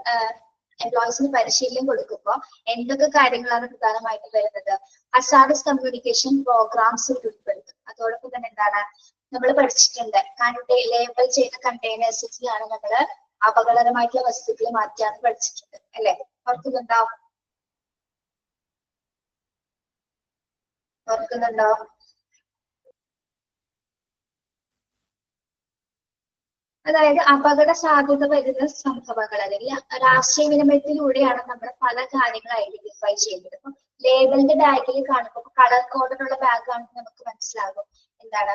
എംപ്ലോയീസിന് പരിശീലനം കൊടുക്കുമ്പോൾ എന്തൊക്കെ കാര്യങ്ങളാണ് പ്രധാനമായിട്ട് വരുന്നത്, ഹസാർഡസ് കമ്മ്യൂണിക്കേഷൻ പ്രോഗ്രാംസ് ഉൾപ്പെടുത്തും. അതോടൊപ്പം തന്നെ എന്താണ് നമ്മൾ പഠിച്ചിട്ടുണ്ട്, ലേബൽ ചെയ്ത കണ്ടെയ്നേഴ്സിലാണ് നമ്മൾ അപകടകരമായിട്ടുള്ള വസ്തുക്കൾ മാറ്റാന്ന് പഠിച്ചിട്ടുണ്ട് അല്ലെ. ഓർക്കുന്നുണ്ടോ? അതായത് അപകട സാധ്യത വരുന്ന സംഭവങ്ങൾ അല്ലെങ്കിൽ ആശയവിനിമയത്തിലൂടെയാണ് നമ്മൾ പല കാര്യങ്ങൾ ഐഡന്റിഫൈ ചെയ്യുന്നത്. അപ്പൊ ലേബലിന്റെ ബാഗിൽ കാണുമ്പോൾ കളർ കോഡുള്ള ബാഗ് ആണെങ്കിൽ നമുക്ക് മനസ്സിലാകും എന്താണ്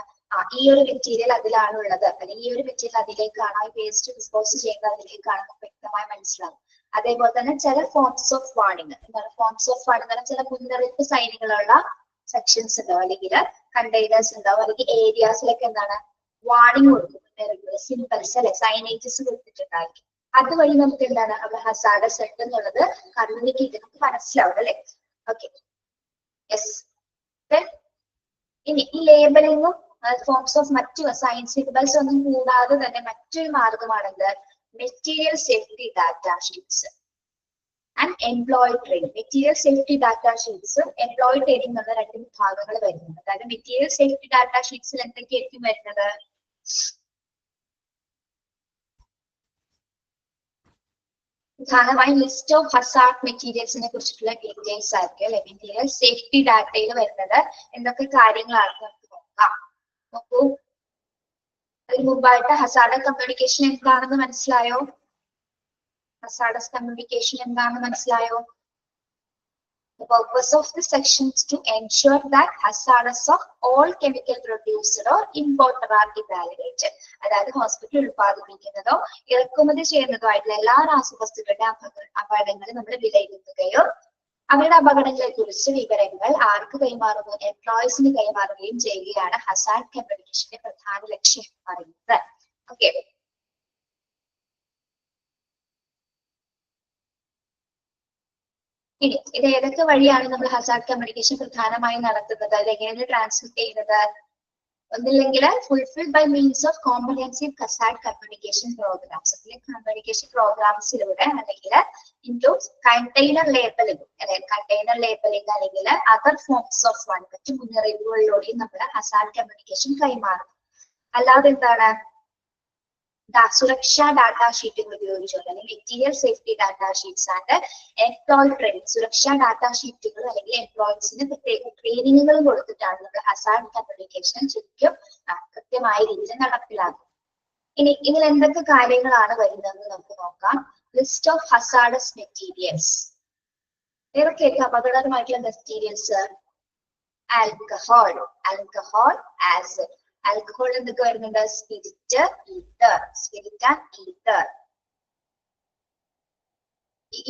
ഈ ഒരു മെറ്റീരിയൽ അതിലാണ് ഉള്ളത്, അല്ലെങ്കിൽ ഈ ഒരു മെറ്റീരിയൽ അതിലേക്കാണ്, വേസ്റ്റ് ഡിസ്പോസ് ചെയ്യുന്നത് അതിലേക്കാണ് വ്യക്തമായി മനസ്സിലാകും. അതേപോലെ തന്നെ ചില ഫോംസ് ഓഫ് വാർണിംഗ്, എന്താണ് ഫോംസ് ഓഫ് വാർണിംഗ്, ചില മുന്നറിയിപ്പ് സൈനുകളുള്ള സെക്ഷൻസ് ഉണ്ടാവും, അല്ലെങ്കിൽ കണ്ടെയ്നേഴ്സ് ഉണ്ടാവും, അല്ലെങ്കിൽ ഏരിയാസിലൊക്കെ എന്താണ് വാർണിംഗ് കൊടുക്കും, സിംബൽസ് അല്ലെ, സൈനേജസ് കൊടുത്തിട്ടുണ്ടായിരിക്കും. അതുവഴി നമുക്ക് എന്താണ് അവിടെ ഹസാർഡസ് ഉണ്ട് എന്നുള്ളത് കമ്മ്യൂണിക്കേറ്റ് നമുക്ക് മനസ്സിലാവും അല്ലെ. Okay, yes. ഇനി ഈ ലേബലിങ്ങും ഫോംസ് ഓഫ് മറ്റു സയൻസ് സിംബൽസ് ഒന്നും കൂടാതെ തന്നെ മറ്റൊരു മാർഗമാണെന്ത് material safety data sheets and employee training. Material safety data ഷീറ്റ്സും എംപ്ലോയി ട്രെയിനിങ് എന്നുള്ള രണ്ട് വിഭാഗങ്ങൾ വരുന്നുണ്ട്. അതായത് മെറ്റീരിയൽ സേഫ്റ്റി ഡാറ്റ ഷീറ്റ്സിൽ എന്തൊക്കെയായിരിക്കും വരുന്നത്, പ്രധാനമായും ലിസ്റ്റ് ഓഫ് ഹസാർഡ് മെറ്റീരിയൽസിനെ കുറിച്ചിട്ടുള്ള ഡീറ്റെയിൽസ് ആയിരിക്കും അല്ലെ. മെറ്റീരിയൽ സേഫ്റ്റി ഡാറ്റയിൽ വരുന്നത് എന്തൊക്കെ കാര്യങ്ങളാണെന്ന് നമുക്ക് നോക്കാം. നോക്കൂ, അതിന് മുമ്പായിട്ട് ഹസാർഡസ് കമ്മ്യൂണിക്കേഷൻ എന്താണെന്ന് മനസ്സിലായോ? ഹസാർഡസ് കമ്മ്യൂണിക്കേഷൻ എന്താണെന്ന് മനസ്സിലായോ? The purpose of the section is to ensure that hazards of all chemical produced or imported are evaluated. അതായത് ഹോസ്പിറ്റൽ ഉത്പാദിപ്പിക്കുന്നതോ ഇറക്കുമതി ചെയ്യുന്നതോ ആയിട്ടുള്ള എല്ലാ രാസവസ്തുക്കളുടെ അപകടങ്ങൾ നമ്മൾ വിലയിരുത്തുകയോ അവരുടെ അപകടങ്ങളെ കുറിച്ച് വിവരങ്ങൾ ആർക്ക് കൈമാറുന്നു, എംപ്ലോയീസിന് കൈമാറുകയും ചെയ്യുകയാണ് ഹസാർഡ് കമ്മ്യൂണിക്കേഷന്റെ പ്രധാന ലക്ഷ്യം എന്ന് പറയുന്നത്. ഓക്കെ, ഇനി ഇത് ഏതൊക്കെ വഴിയാണ് നമ്മൾ ഹസാർഡ് കമ്മ്യൂണിക്കേഷൻ പ്രധാനമായും നടത്തുന്നത്, അത് എങ്ങനെയാണ് ട്രാൻസ്മിറ്റ് ചെയ്യുന്നത്? ഒന്നില്ലെങ്കിൽ fulfilled by means of comprehensive hazard communication programs, communication പ്രോഗ്രാംസിലൂടെ, അല്ലെങ്കിൽ ഇൻക്ലൂഡ്സ് കണ്ടെയ്നർ ലേബലിംഗ് അല്ലെങ്കിൽ കണ്ടെയ്നർ ലേബലിംഗ്, അല്ലെങ്കിൽ അതർ ഫോംസ് ഓഫ് വാർണിംഗ്, മറ്റു മുന്നറിയിപ്പുകളിലൂടെയും നമ്മൾ ഹസാർഡ് കമ്മ്യൂണിക്കേഷൻ കൈമാറും. അല്ലാതെ എന്താണ് സുരക്ഷാ ഡാറ്റാ ഷീറ്റുകൾ ഉപയോഗിച്ചുകൊണ്ട്, അല്ലെങ്കിൽ material safety data sheets and employee training, സുരക്ഷാ ഡാറ്റാ ഷീറ്റുകൾ അല്ലെങ്കിൽ എംപ്ലോയീസിന് പ്രത്യേക ട്രെയിനിങ്ങുകൾ കൊടുത്തിട്ടാണ് നമ്മൾ ഹസാർഡ് കമ്മ്യൂണിക്കേഷൻ ശരിക്കും കൃത്യമായ രീതിയിൽ നടപ്പിലാക്കും. ഇനി ഇതിൽ എന്തൊക്കെ കാര്യങ്ങളാണ് വരുന്നതെന്ന് നമുക്ക് നോക്കാം. ലിസ്റ്റ് ഓഫ് ഹസാർഡസ് മെറ്റീരിയൽസ്, ഏതൊക്കെയൊക്കെ അപകടകരമായിട്ടുള്ള മെറ്റീരിയൽസ്? Alcohol, acid. ആൽക്കഹോൾ എന്തൊക്കെ വരുന്നുണ്ട്? Spirit, ether, spirit and ether.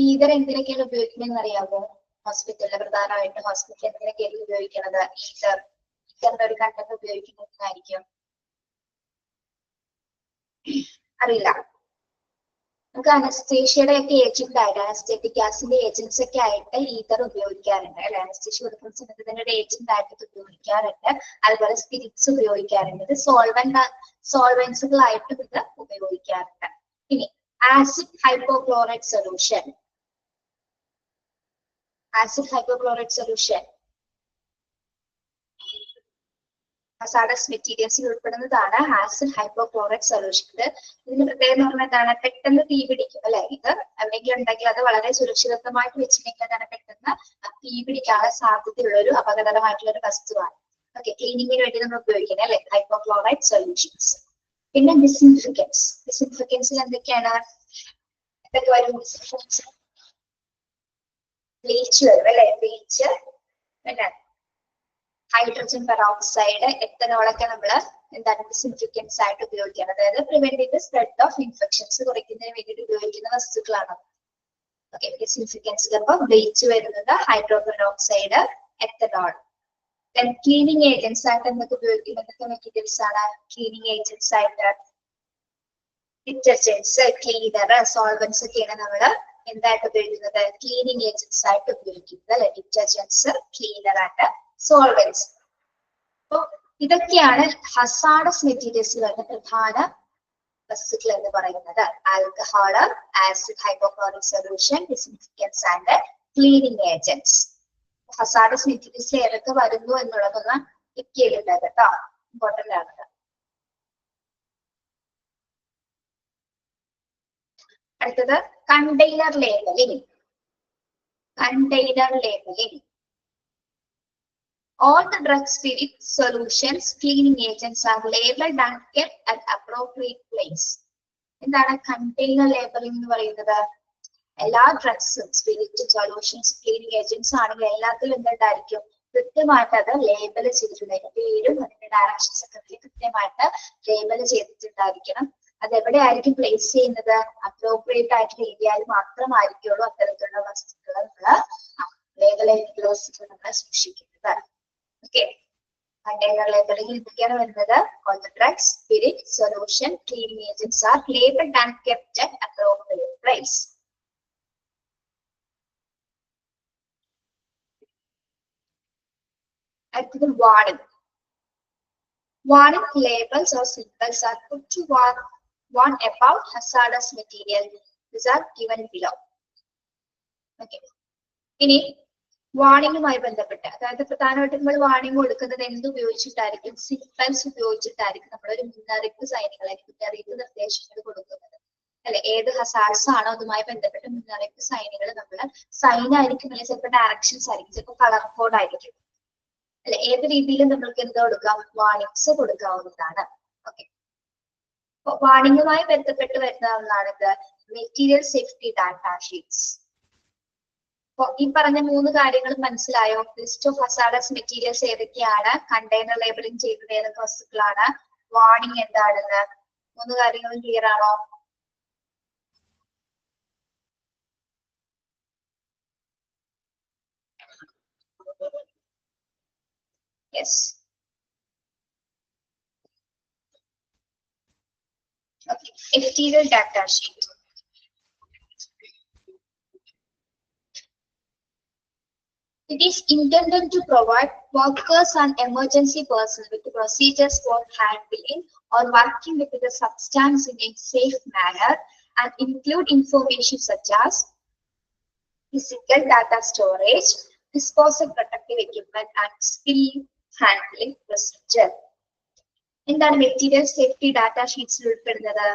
Ether എന്തിനൊക്കെയാണ് ഉപയോഗിക്കുന്നതെന്ന് അറിയാമോ? ഹോസ്പിറ്റലിൽ പ്രധാനമായിട്ട് ഹോസ്പിറ്റലിൽ എന്തിനൊക്കെയാണ് ഉപയോഗിക്കുന്നത്? ഈതറിന്റെ ഒരു കണ്ടന്റ് ഉപയോഗിക്കുന്നതായിരിക്കും, അറിയില്ല. നമുക്ക് അനസ്തേഷ്യയുടെ ഒക്കെ ഏജന്റ് ആയിട്ട്, അനസ്തേറ്റിക് ഗ്യാസിന്റെ ഏജൻസ് ഒക്കെ ആയിട്ട് ഈതർ ഉപയോഗിക്കാറുണ്ട് അല്ലെ. അനസ്തേഷ്യ കൊടുക്കുന്ന സമയത്ത് ഇതിന്റെ ഒരു ഏജന്റ് ആയിട്ട് ഉപയോഗിക്കാറുണ്ട്. അതുപോലെ സ്പിരിറ്റ്സ് ഉപയോഗിക്കാറുണ്ട്. ഇത് സോൾവെന്റുകളായിട്ടും ഇത് ഉപയോഗിക്കാറുണ്ട്. ഇനി acid hypochloride solution. Acid hypochloride solution hazardous മെറ്റീരിയൽസിൽ ഉൾപ്പെടുന്നതാണ് ആസിഡ് ഹൈപ്പോക്ലോറൈഡ് സൊല്യൂഷൻ. ഇതിന് പ്രത്യേകത എന്ന് പറഞ്ഞാൽ എന്താണ്? പെട്ടെന്ന് തീ പിടിക്കും അല്ലെ. ഇത് എവിടെയെങ്കിലും ഉണ്ടെങ്കിൽ അത് വളരെ സുരക്ഷിതമായിട്ട് വെച്ചിട്ടുണ്ടെങ്കിൽ അതാണ് പെട്ടെന്ന് തീ പിടിക്കാനുള്ള സാധ്യതയുള്ള ഒരു അപകടകരമായിട്ടുള്ള ഒരു വസ്തുവാണ്. ഓക്കെ, ക്ലീനിങ്ങിന് വേണ്ടി നമ്മൾ ഉപയോഗിക്കുന്നത് അല്ലെ ഹൈപ്പോക്ലോറൈഡ് സൊല്യൂഷൻസ്. പിന്നെ ഡിസിൻഫിക്കൻസ്. ഡിസിൻഫിക്കൻസിൽ എന്തൊക്കെയാണ്? എന്തൊക്കെ വരും ഡിസിൻഫിക്കൻസ്? ബ്ലീച്ച് വരും അല്ലെ. ബ്ലീച്ച്, പിന്നെ ഹൈഡ്രജൻ പെറോക്സൈഡ്, എത്തനോളൊക്കെ നമ്മൾ എന്താണ് ഡിസിൻഫിക്കൻസ് ആയിട്ട് ഉപയോഗിക്കുന്നത്. അതായത് preventing the spread of infections കുറയ്ക്കുന്നതിന് വേണ്ടിയിട്ട് ഉപയോഗിക്കുന്ന വസ്തുക്കളാണ്. ഓക്കെ, ഡിസിൻഫിക്കൻസിൽ അപ്പൊ ബ്ലീച്ച് വരുന്നത്, ഹൈഡ്രോപെറോക്സൈഡ്, എത്തനോൾ. ക്ലീനിങ് ഏജൻസ് ആയിട്ട് എന്തൊക്കെ ഉപയോഗിക്കുന്നത്? എന്തൊക്കെ മെറ്റീരിയൽസ് ആണ് ക്ലീനിങ് ഏജൻസ് ആയിട്ട്? ഡിറ്റർജൻസ്, ക്ലീനർ, സോൾവെന്റ്സ് ഒക്കെയാണ് നമ്മൾ എന്തായിട്ട് ഉപയോഗിക്കുന്നത്? ക്ലീനിങ് ഏജൻസ് ആയിട്ട് ഉപയോഗിക്കുന്നത് അല്ലെ. ഡിറ്റർജൻസ്, ക്ലീനർ ആയിട്ട്, സോൾവെന്റ്സ്. അപ്പൊ ഇതൊക്കെയാണ് ഹസാർഡസ് മെറ്റീരിയൽസിൽ വരുന്ന പ്രധാന വസ്തുക്കൾ എന്ന് പറയുന്നത്. Alcohol, acid hypochloric solution, disinfectants and cleaning agents. Hazardous മെറ്റീരിയൽസിൽ ഏതൊക്കെ വരുന്നു എന്നുള്ളതൊന്ന് ടിക്ക് ചെയ്തിട്ടുണ്ട് കേട്ടോ, ഇമ്പോർട്ടന്റ് ആണ്. അടുത്തത് container labeling. Container labeling. All the drug spirit solutions, cleaning agents are labeled and kept at appropriate place. എന്താണ് കണ്ടെയ്നർ ലേബലിംഗ് എന്ന് പറയുന്നത്? എല്ലാ ഡ്രഗ്സും, സ്പിരിറ്റ്, സൊല്യൂഷൻസ്, ക്ലീനിങ് ഏജൻസ് ആണെങ്കിൽ എല്ലാത്തിലും എന്തുണ്ടായിരിക്കും? കൃത്യമായിട്ട് അത് ലേബൽ ചെയ്തിട്ടുണ്ടായിരിക്കും. പേരും അതിന്റെ ഡയറക്ഷൻസ് ഒക്കെ കൃത്യമായിട്ട് ലേബൽ ചെയ്തിട്ടുണ്ടായിരിക്കണം. അത് എവിടെയായിരിക്കും പ്ലേസ് ചെയ്യുന്നത്? അപ്രോപ്രിയേറ്റ് ആയിട്ടുള്ള ഏരിയയിൽ മാത്രമായിരിക്കുള്ളൂ അത്തരത്തിലുള്ള വസ്തുക്കൾ നമ്മൾ ലേബലായിട്ടുള്ള വസ്തുക്കൾ നമ്മൾ സൂക്ഷിക്കുന്നത്. ഓക്കെ, കണ്ടെയ്നർ ലേബലിംഗ് എന്തൊക്കെയാണ് വരുന്നത്? All the drugs, spirit, solution, cleaning agents are labeled and kept at appropriate place. അടുത്തത് warning. Warning labels or symbols are put to warn about hazardous material. These are given below. Okay. ഇനി വാണിംഗുമായി ബന്ധപ്പെട്ട്, അതായത് പ്രധാനമായിട്ടും നമ്മൾ warning കൊടുക്കുന്നത് എന്ത് ഉപയോഗിച്ചിട്ടായിരിക്കും? Symbols ഉപയോഗിച്ചിട്ടായിരിക്കും. നമ്മളൊരു മുന്നറിയിപ്പ് സൈനുകളായിരിക്കും, മുന്നറിയിപ്പ് നിർദ്ദേശങ്ങൾ കൊടുക്കുന്നത് അല്ലെ. ഏത് ഹസാർഡ്സ് ആണോ അതുമായി ബന്ധപ്പെട്ട മുന്നറിയിപ്പ് സൈനുകൾ നമ്മൾ സൈൻ ആയിരിക്കും, അല്ലെങ്കിൽ ചിലപ്പോൾ ഡയറക്ഷൻസ് ആയിരിക്കും, ചിലപ്പോൾ കളർ കോഡ് ആയിരിക്കും അല്ലെ. ഏത് രീതിയിലും നമ്മൾക്ക് എന്ത് കൊടുക്കാം? വാണിംഗ്സ് കൊടുക്കാവുന്നതാണ്. ഓക്കെ, അപ്പൊ വാണിംഗുമായി ബന്ധപ്പെട്ട് വരുന്ന ഒന്നാണിത് മെറ്റീരിയൽ സേഫ്റ്റി ഡാറ്റ ഷീറ്റ്സ്. ഈ പറഞ്ഞ മൂന്ന് കാര്യങ്ങളും മനസ്സിലായോ? ലിസ്റ്റ് ഓഫ് ഹസാർഡസ് മെറ്റീരിയൽസ് ഏതൊക്കെയാണ്, കണ്ടെയ്നർ ലേബലിംഗ് ചെയ്തത് ഏതൊക്കെ വസ്തുക്കളാണ്, വാർണിംഗ് എന്താണെന്ന്, മൂന്ന് കാര്യങ്ങളും ക്ലിയർ ആണോ? Yes. Okay, material data sheet. It is intended to provide workers and emergency personnel with procedures for handling or working with the substance in a safe manner and include information such as physical data storage, disposal protective equipment and spill handling procedure. എന്താണ് material safety data ഷീറ്റ്സിൽ ഉൾപ്പെടുന്നത്?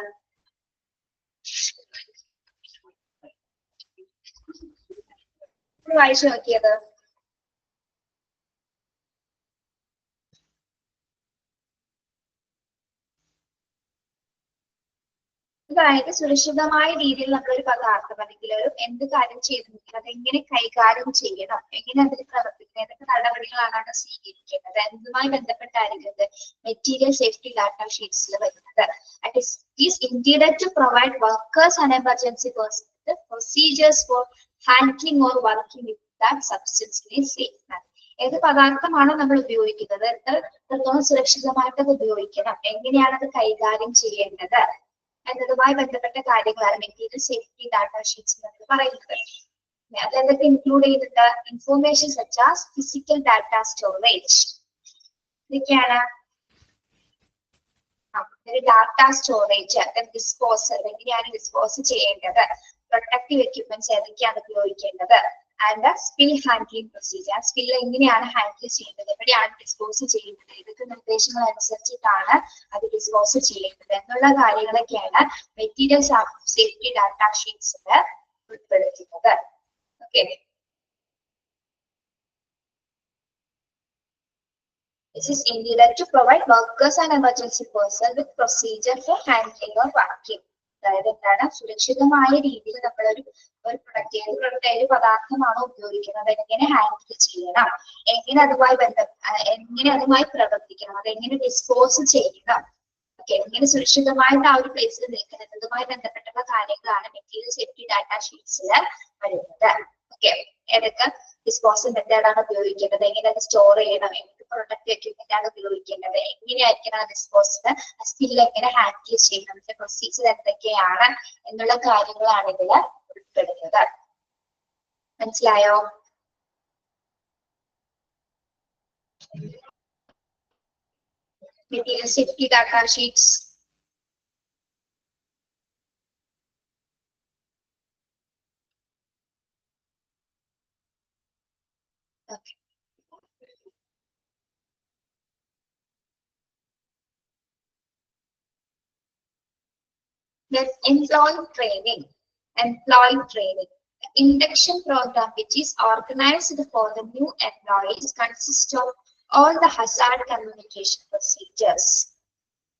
വായിച്ചു നോക്കിയത് അതായത് സുരക്ഷിതമായ രീതിയിൽ നമ്മളൊരു പദാർത്ഥം അല്ലെങ്കിൽ ഒരു എന്ത് കാര്യം ചെയ്തിട്ടുണ്ടെങ്കിൽ അത് എങ്ങനെ കൈകാര്യം ചെയ്യണം, എങ്ങനെ അതിൽ പ്രവർത്തിക്കണം, ഏതൊക്കെ നടപടികളാണ് സ്വീകരിക്കേണ്ടത് എന്നതുമായി ബന്ധപ്പെട്ടായിരിക്കുന്നത് മെറ്റീരിയൽ സേഫ്റ്റി ഡാറ്റ ഷീറ്റ്സിൽ വരുന്നത്. It is intended to provide workers and emergency personnel with procedures for handling or working with that substance in a safe manner. ഏത് പദാർത്ഥമാണോ നമ്മൾ ഉപയോഗിക്കുന്നത്, എത്രത്തോളം സുരക്ഷിതമായിട്ട് അത് ഉപയോഗിക്കണം, എങ്ങനെയാണ് അത് കൈകാര്യം ചെയ്യേണ്ടത് എന്നതുമായി ബന്ധപ്പെട്ട കാര്യങ്ങളാണ് മെറ്റീരിയൽ സേഫ്റ്റി ഡാറ്റ ഷീറ്റ്സ് എന്ന് പറയുന്നത്. അതിലെന്തൊക്കെ ഇൻക്ലൂഡ് ചെയ്തിട്ട് information such as physical data storage, ഇതൊക്കെയാണ് ഒരു ഡാറ്റ സ്റ്റോറേജ്, ഡിസ്പോസൽ, എങ്ങനെയാണ് ഡിസ്പോസ് ചെയ്യേണ്ടത്, പ്രൊട്ടക്റ്റീവ് എക്യുപ്മെന്റ്സ് ഏതൊക്കെയാണ് ഉപയോഗിക്കേണ്ടത്, and spill handling procedure, spill എങ്ങനെയാണ് ഹാൻഡിൽ ചെയ്യുന്നത്, എവിടെയാണ് ഡിസ്പോസ് ചെയ്യുന്നത്, ഇതൊക്കെ നിർദ്ദേശങ്ങൾ അനുസരിച്ചിട്ടാണ് അത് ഡിസ്പോസ് ചെയ്യുന്നത് എന്നുള്ള കാര്യങ്ങളൊക്കെയാണ് മെറ്റീരിയൽസ് സേഫ്റ്റി ഡാറ്റ ഷീറ്റ്സിൽ ഉൾപ്പെടുത്തുന്നത്. Okay, this is intended to provide workers and emergency personnel with procedure for handling or working. അതായത് എന്താണ്, സുരക്ഷിതമായ രീതിയിൽ നമ്മൾ ഒരു പ്രൊഡക്റ്റ് ഏത് പദാർത്ഥമാണോ ഉപയോഗിക്കുന്നത് അതെങ്ങനെ ഹാൻഡിൽ ചെയ്യണം, എങ്ങനെ അതുമായി പ്രവർത്തിക്കണം, അതെങ്ങനെ ഡിസ്പോസ് ചെയ്യണം, ഓക്കെ, എങ്ങനെ സുരക്ഷിതമായിട്ട് ആ ഒരു പ്ലേസിൽ നിൽക്കണം എന്നതുമായി ബന്ധപ്പെട്ടുള്ള കാര്യങ്ങളാണ് മെറ്റീരിയൽ സേഫ്റ്റി ഡാറ്റ ഷീറ്റ്സിൽ വരുന്നത്. ഓക്കെ, ഏതൊക്കെ ഡിസ്പോസൽ മെത്തേഡാണ് ഉപയോഗിക്കേണ്ടത്, എങ്ങനെ അത് സ്റ്റോർ ചെയ്യണം, പ്രൊട്ടക്റ്റീവ് എക്യുപ്മെന്റ് ആണ് ഉപയോഗിക്കേണ്ടത്, എങ്ങനെയായിരിക്കണം ഡിസ്പോസൽ, സ്കിൽ എങ്ങനെ ഹാൻഡിൽ ചെയ്യണം, അതിന്റെ പ്രൊസീജിയർ എന്തൊക്കെയാണ് എന്നുള്ള കാര്യങ്ങളാണ് ഇതിൽ ഉൾപ്പെടുന്നത്. മനസ്സിലായോ? Material safety data sheets okay. Then employee training. Induction program which is organized for the new employees consists of all the hazard communication procedures.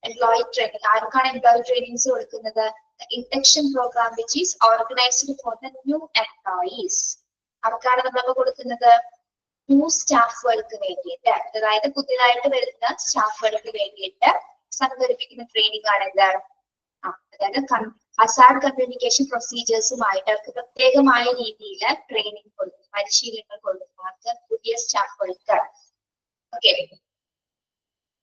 Employee training. ആർക്കാണ് employee trainings കൊടുക്കുന്നത്? The induction program which is organized for the new employees. ആർക്കാണ് നമ്മൾ കൊടുക്കുന്നത്? New സ്റ്റാഫുകൾക്ക് വേണ്ടിയിട്ട്, അതായത് പുതിയതായിട്ട് വരുന്ന സ്റ്റാഫുകൾക്ക് വേണ്ടിയിട്ട് സംഘടിപ്പിക്കുന്ന ട്രെയിനിങ് ആണ് എന്താണ്, അതായത് ഹസാർഡ് കമ്മ്യൂണിക്കേഷൻ പ്രൊസീജിയേഴ്സുമായിട്ട് അവർക്ക് പ്രത്യേകമായ രീതിയിൽ ട്രെയിനിങ് കൊടുക്കും, പരിശീലനങ്ങൾ കൊടുക്കും അവർക്ക് പുതിയ സ്റ്റാഫുകൾക്ക്. Okay,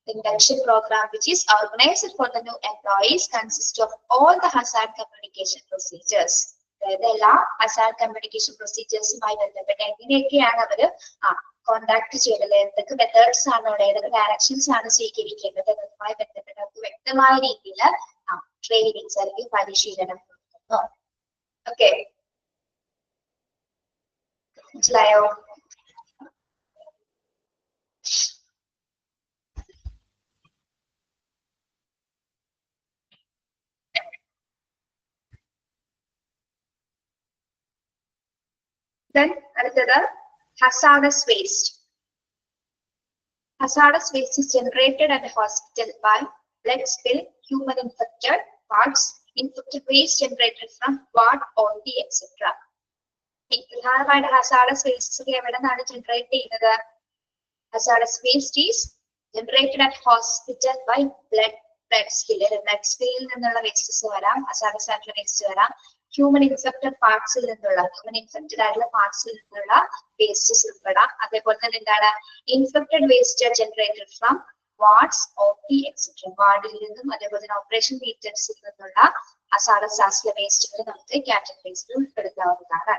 induction program which is organized for the new employees consists of all the hazard communication procedures. അതായത് എല്ലാ ഹസാർഡ് കമ്മ്യൂണിക്കേഷൻ പ്രൊസീജിയേഴ്സുമായി ബന്ധപ്പെട്ട് എങ്ങനെയൊക്കെയാണ് അവര് കോണ്ടാക്ട് ചെയ്യേണ്ടത്, എന്തൊക്കെ മെത്തേഡ്സ് ആണ് അവിടെ, ഏതൊക്കെ ഡയറക്ഷൻസ് ആണ് സ്വീകരിക്കേണ്ടത് എന്നതുമായി ബന്ധപ്പെട്ട് അവർക്ക് വ്യക്തമായ രീതിയിൽ ട്രെയിനിങ്സ് അല്ലെങ്കിൽ പരിശീലനം കൊടുക്കുന്നു. ഓക്കെ, മനസ്സിലായോ? Then അടുത്തത് hazardous waste. Hazardous waste is generated at a hospital by blood spill, human infected parts, infected waste generated from water, OD, etc. പ്രധാനമായിട്ട് hazardous waste ഒക്കെ എവിടെ നിന്നാണ് ജനറേറ്റ് ചെയ്യുന്നത്? Hazardous waste is generated at hospital by blood spill. Blood spill നിന്നുള്ള wastes വരാം, hazardous ആയിട്ടുള്ള waste വരാം, human infected പാർട്സിൽ നിന്നുള്ള പാർട്സിൽ നിന്നുള്ള വേസ്റ്റസ് ഉൾപ്പെടാം. അതേപോലെ തന്നെ എന്താണ്, infected waste generated from wards, OP, etcetera. വാർഡിൽ നിന്നും അതേപോലെ തന്നെ ഓപ്പറേഷൻ തിയേറ്റേഴ്സിൽ നിന്നുള്ള ഹസാർഡസ് ആയിട്ടുള്ള വേസ്റ്റുകൾ നമുക്ക് കാറ്റഗറൈസിൽ ഉൾപ്പെടുത്താവുന്നതാണ്.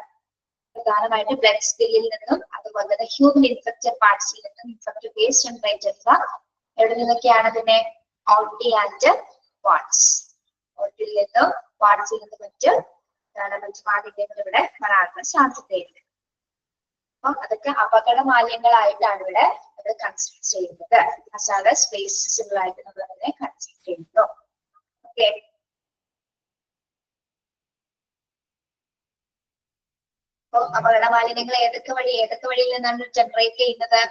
പ്രധാനമായിട്ട് ബ്ലഡ് സ്പില്ലിൽ നിന്നും അതുപോലെ തന്നെ ഹ്യൂമൻ ഇൻഫെക്റ്റഡ് പാർട്സിൽ നിന്നും ഇൻഫെക്റ്റഡ് വേസ്റ്റ് ജനറേറ്റഡ് ഫ്രം എവിടെ നിന്നൊക്കെയാണ് അതിനെ OP ആൻഡ് വാർഡ്സ്. OPയിൽ നിന്നും വാർഡ്സിൽ നിന്നും മറ്റ് മാലിന്യങ്ങൾ ഇവിടെ വരാനുള്ള സാധ്യതയുണ്ട്. അപ്പൊ അതൊക്കെ അപകട മാലിന്യങ്ങളായിട്ടാണ് ഇവിടെ കൺസിഡർ ചെയ്യുന്നത്. ഹസാർഡസ് വേസ്റ്റ്സുകളായിട്ട് നമ്മൾ അതിനെ കൺസിഡർ ചെയ്യുന്നു. ഓക്കെ, അപ്പൊ അപകട മാലിന്യങ്ങൾ ഏതൊക്കെ വഴിയിൽ നിന്നാണ് ജനറേറ്റ് ചെയ്യുന്നത്?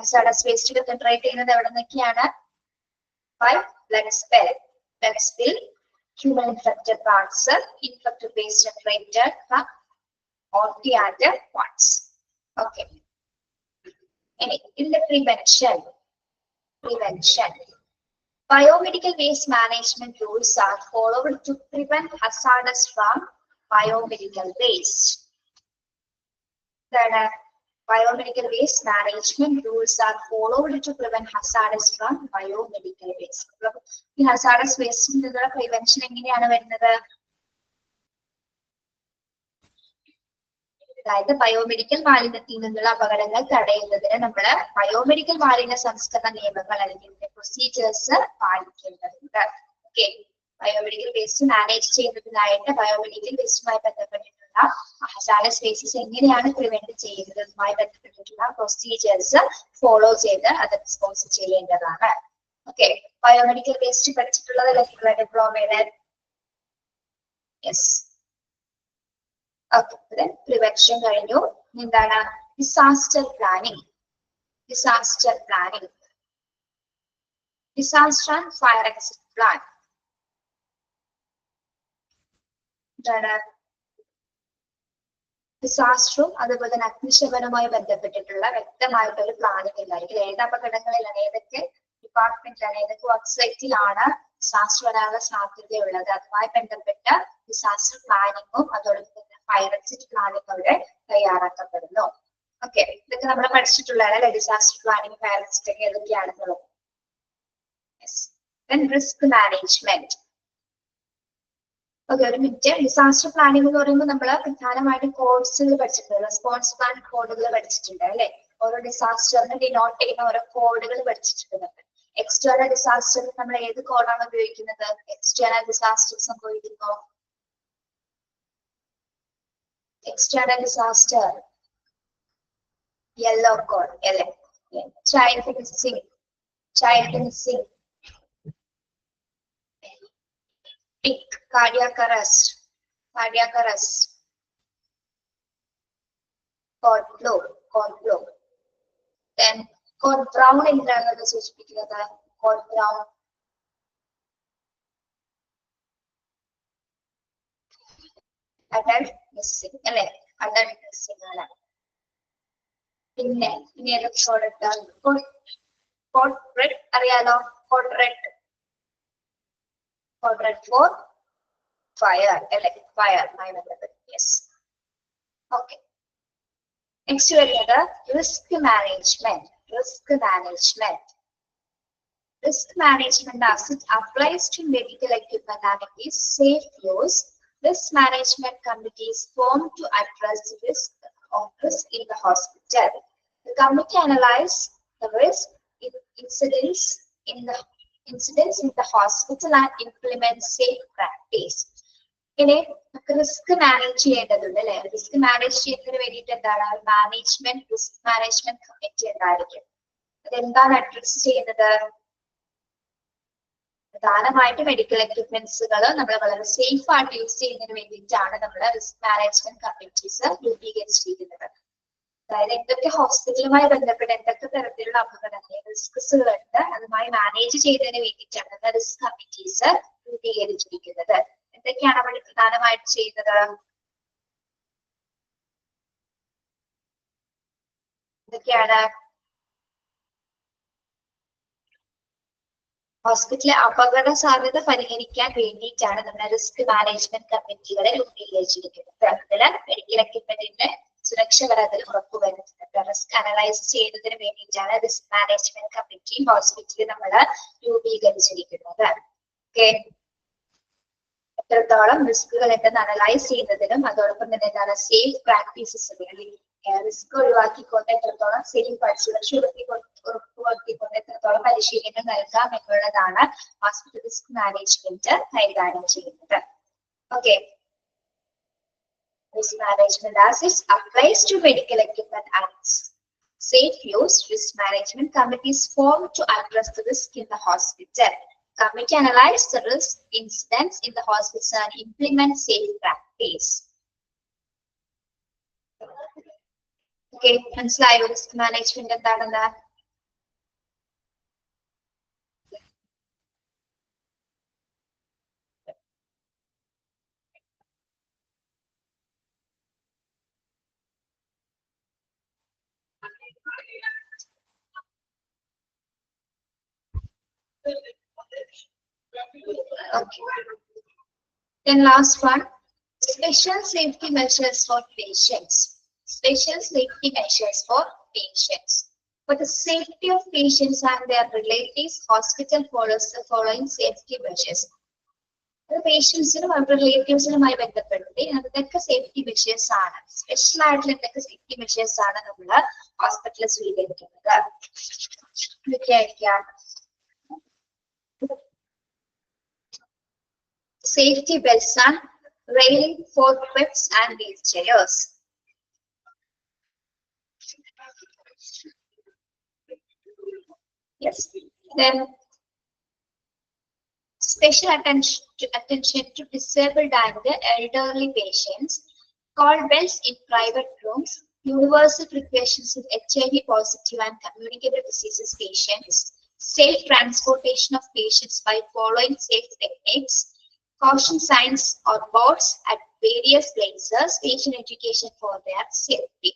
ഹസാർഡസ് വേസ്റ്റുകൾ ജനറേറ്റ് ചെയ്യുന്നത് എവിടെ നിന്നൊക്കെയാണ്? By blood spill, human infected parts, infected waste generated from OP and wads. Okay. In the prevention, biomedical waste management rules are followed to prevent hazardous from biomedical waste. Then, biomedical waste management rules are followed to prevent hazardous from biomedical waste. ഈ hazardous waste നിന്നുള്ള prevention എങ്ങനെയാണ് വരുന്നത്? അതായത് biomedical മാലിന്യത്തിൽ നിന്നുള്ള അപകടങ്ങൾ തടയുന്നതിന് നമ്മൾ ബയോമെഡിക്കൽ മാലിന്യ സംസ്കരണ നിയമങ്ങൾ അല്ലെങ്കിൽ പ്രൊസീജിയേഴ്സ് പാലിക്കേണ്ടതുണ്ട്. ഓക്കെ, ബയോമെഡിക്കൽ വേസ്റ്റ് മാനേജ് ചെയ്യുന്നതിനായിട്ട് ബയോമെഡിക്കൽ വേസ്റ്റുമായി ബന്ധപ്പെട്ടിട്ടുള്ള ഹസാർഡസ് വേസ്റ്റസ് എങ്ങനെയാണ് പ്രിവെന്റ് ചെയ്യുന്നതുമായി ബന്ധപ്പെട്ടിട്ടുള്ള പ്രൊസീജിയേഴ്സ് ഫോളോ ചെയ്ത് അത് ഡിസ്പോസ് ചെയ്യേണ്ടതാണ്. ഓക്കെ, ബയോമെഡിക്കൽ വേസ്റ്റ് പഠിച്ചിട്ടുള്ളതല്ലേ ഡിപ്ലോമയുടെ? യെസ്. ഓക്കെ, പ്രിവെൻഷൻ കഴിഞ്ഞു. എന്താണ് disaster planning? Disaster planning, disaster and fire exit plan. എന്താണ് ഡിസാസ്റ്ററും അതുപോലെ തന്നെ അഗ്നിശമനവുമായി ബന്ധപ്പെട്ടിട്ടുള്ള വ്യക്തമായിട്ടൊരു പ്ലാനിങ് ഉണ്ടായിരിക്കും. ഏത് അപകടങ്ങളിലാണ്, ഏതൊക്കെ ഡിപ്പാർട്ട്മെന്റിലാണ്, ഏതൊക്കെ വർക്ക് സൈറ്റിലാണ് ഡിസാസ്റ്റർ വരാനുള്ള സാധ്യതയുള്ളത്, അതുമായി ബന്ധപ്പെട്ട ഡിസാസ്റ്റർ പ്ലാനിങ്ങും അതോടൊപ്പം തന്നെ ഫയർ എക്സിറ്റ് പ്ലാനിങ് അവിടെ തയ്യാറാക്കപ്പെടുന്നു. ഓക്കെ, ഇതൊക്കെ നമ്മൾ പഠിച്ചിട്ടുള്ളതല്ലേ ഡിസാസ്റ്റർ പ്ലാനിങ് ഫയർ എക്സിറ്റ് ഒക്കെ ഏതൊക്കെയാണെന്നുള്ളത്. Risk management. ഓക്കെ, ഒരു മിനിറ്റ്. ഡിസാസ്റ്റർ പ്ലാനിംഗ് എന്ന് പറയുമ്പോൾ നമ്മൾ പ്രധാനമായിട്ടും കോഡ്സുകൾ പഠിച്ചിട്ടുണ്ട്. റെസ്പോൺസ് പ്ലാൻ കോഡുകൾ പഠിച്ചിട്ടുണ്ട് അല്ലെ? ഓരോ ഡിസാസ്റ്ററിന് ഡിനോട്ട് ചെയ്യുന്ന ഓരോ കോഡുകൾ പഠിച്ചിട്ടുണ്ട്. എക്സ്റ്റേണൽ ഡിസാസ്റ്ററിൽ നമ്മൾ ഏത് കോഡാണ് ഉപയോഗിക്കുന്നത്? എക്സ്റ്റേണൽ ഡിസാസ്റ്റർ സംഭവിക്കുമ്പോ എക്സ്റ്റേണൽ ഡിസാസ്റ്റർ യെല്ലോ കോഡ് അല്ലെ? Child missing, child missing. Cardiac arrest, cardiac arrest. Code flow, code flow. Then code brown എന്താണ് സൂചിപ്പിക്കുന്നത്? Code brown. Adult missing അല്ലെ? Adult missing ആണ്. പിന്നെ ഏതൊക്കെ കോഡ് ഇട്ടാണ്? Code red അറിയാലോ? Code red. Code red for fire, fire. Yes. Okay. Next വരുന്നത് risk management. Risk management. Risk management as it applies to medical equipment and its safe use. Risk management committees formed to address the risk in the hospital. The committee analyze the risk incidents in the hospital and implement safe practice. ഇനി risk manage ചെയ്യേണ്ടതുണ്ട് അല്ലെ? Risk manage ചെയ്യുന്നതിന് വേണ്ടിയിട്ട് എന്താണ് management risk management committee ഉണ്ടായിരിക്കും. അതെന്താണ് address ചെയ്യുന്നത്? പ്രധാനമായിട്ട് മെഡിക്കൽ എക്യുപ്മെന്റ്സുകൾ നമ്മൾ വളരെ സേഫ് ആയിട്ട് യൂസ് ചെയ്യുന്നതിന് വേണ്ടിയിട്ടാണ് നമ്മൾ റിസ്ക് മാനേജ്മെന്റ് കമ്മിറ്റീസ് രൂപീകരിച്ചിരിക്കുന്നത്. അതായത് എന്തൊക്കെ ഹോസ്പിറ്റലുമായി ബന്ധപ്പെട്ട് എന്തൊക്കെ തരത്തിലുള്ള അപകടങ്ങൾ റിസ്കുകൾ ഉണ്ട് അതുമായി മാനേജ് ചെയ്യുന്നതിന് വേണ്ടിയിട്ടാണ് റിസ്ക് കമ്മിറ്റീസ് രൂപീകരിച്ചിരിക്കുന്നത്. എന്തൊക്കെയാണ് അവർ പ്രധാനമായിട്ട് ചെയ്യുന്നത്? എന്തൊക്കെയാണ്? ഹോസ്പിറ്റലിലെ അപകട സാധ്യത പരിഹരിക്കാൻ വേണ്ടിയിട്ടാണ് നമ്മുടെ റിസ്ക് മാനേജ്മെന്റ് കമ്മിറ്റികളെ രൂപീകരിച്ചിരിക്കുന്നത്. അതില് മെഡിക്കൽ എക്യുപ്മെന്റിന്റെ സുരക്ഷകരത്തിൽ ഉറപ്പുവരുത്തുന്നുണ്ട്. റിസ്ക് അനലൈസ് ചെയ്യുന്നതിന് വേണ്ടിയിട്ടാണ് റിസ്ക് മാനേജ്മെന്റ് കമ്മിറ്റി ഹോസ്പിറ്റലിൽ നമ്മൾ രൂപീകരിച്ചിരിക്കുന്നത്. ഓക്കെ, എത്രത്തോളം റിസ്കുകൾ ഉണ്ടെന്ന് അനലൈസ് ചെയ്യുന്നതിനും അതോടൊപ്പം തന്നെ എന്താണ് സേഫ് പ്രാക്ടീസസ് റിസ്ക് ഒഴിവാക്കിക്കൊണ്ട് എത്രത്തോളം സേഫ് സുരക്ഷ ഉറപ്പുവരുത്തിക്കൊണ്ട് എത്രത്തോളം പരിശീലനം നൽകാം എന്നുള്ളതാണ് ഹോസ്പിറ്റൽ റിസ്ക് മാനേജ്മെന്റ് കൈകാര്യം ചെയ്യുന്നത്. Okay, risk management as it applies to medical equipment and safe use. Risk management committees formed to address the risk in the hospital. Committee analyze the risk incidents in the hospital and implement safe practice. Okay, മനസ്സിലായോ risk management എന്താണെന്ന്? Okay. Then last one, special safety measures for patients. Special safety measures for patients. For the safety of patients and their relatives, hospital follows the following safety measures. അത് പേഷ്യൻസിനും അവരുടെ റിലേറ്റീവ്സിനുമായി ബന്ധപ്പെടുത്തി എന്തൊക്കെ safety measures ആണ്, special ആയിട്ടുള്ള എന്തൊക്കെ safety measures ആണ് നമ്മൾ ഹോസ്പിറ്റലിൽ സ്വീകരിക്കുന്നത്. ഇതൊക്കെയായിരിക്കാം safety belts and railing for trips and wheelchairs. Yes. Then special attention to disabled and elderly patients. Call bells in private rooms. Universal precautions with HIV positive and communicable diseases patients. Safe transportation of patients by following safe techniques. Caution signs or boards at various places. Patient education for their safety.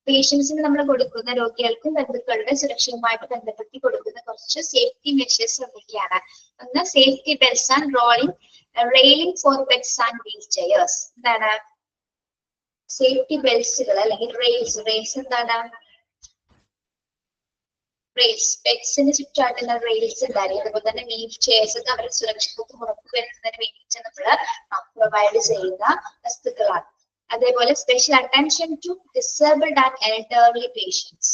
പേഷ്യൻസിന് നമ്മൾ കൊടുക്കുന്ന രോഗികൾക്കും ബന്ധുക്കളുടെ സുരക്ഷയുമായിട്ട് ബന്ധപ്പെടുത്തി കൊടുക്കുന്ന കുറച്ച് safety measures എന്തൊക്കെയാണ്? ഒന്ന് safety belts and railing for beds and wheelchairs. എന്താണ് സേഫ്റ്റി ബെൽറ്റ്സുകൾ അല്ലെങ്കിൽ റെയിൽസ് എന്താണ്? റെയിൽസ്, ബെഡ്സിന് ചുറ്റായിട്ടുള്ള റെയിൽസ് ഉണ്ടായിരിക്കും. അതുപോലെ തന്നെ വീൽ ചെയർസ് ഒക്കെ അവരുടെ സുരക്ഷിതത്വം ഉറപ്പുവരുത്തുന്നതിന് വേണ്ടിയിട്ട് നമ്മൾ പ്രൊവൈഡ് ചെയ്യുന്ന വസ്തുക്കളാണ്. അതേപോലെ special attention to disabled and elderly patients.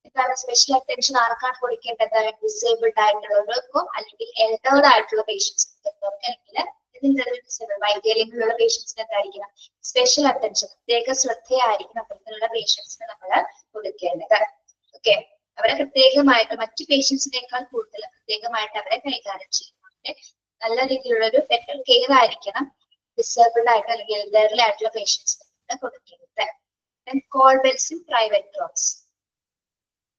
എന്താണ് സ്പെഷ്യൽ അറ്റൻഷൻ ആർക്കാണ് കൊടുക്കേണ്ടത്? ഡിസേബിൾഡ് ആയിട്ടുള്ളവർക്കും അല്ലെങ്കിൽ എൽഡേർഡ് ആയിട്ടുള്ള പേഷ്യൻസിനും അല്ലെങ്കിൽ ഇതിന്റെ വൈകല്യങ്ങളുള്ള പേഷ്യൻസിന് എന്തായിരിക്കണം? സ്പെഷ്യൽ അറ്റൻഷൻ, പ്രത്യേക ശ്രദ്ധയായിരിക്കണം അത്തരത്തിലുള്ള പേഷ്യൻസിന് നമ്മൾ കൊടുക്കേണ്ടത്. ഓക്കെ, അവരെ പ്രത്യേകമായിട്ട് മറ്റു പേഷ്യൻസിനേക്കാൾ കൂടുതൽ പ്രത്യേകമായിട്ട് അവരെ കൈകാര്യം ചെയ്യുന്നുണ്ട്. നല്ല രീതിയിലുള്ള ഒരു ബെറ്റർ കെയർ ആയിരിക്കണം ഡിസേബിൾഡ് ആയിട്ട് അല്ലെങ്കിൽ എൽഡർലി ആയിട്ടുള്ള പേഷ്യൻസിന് കൊടുക്കുന്നത്. Call bells in private rooms.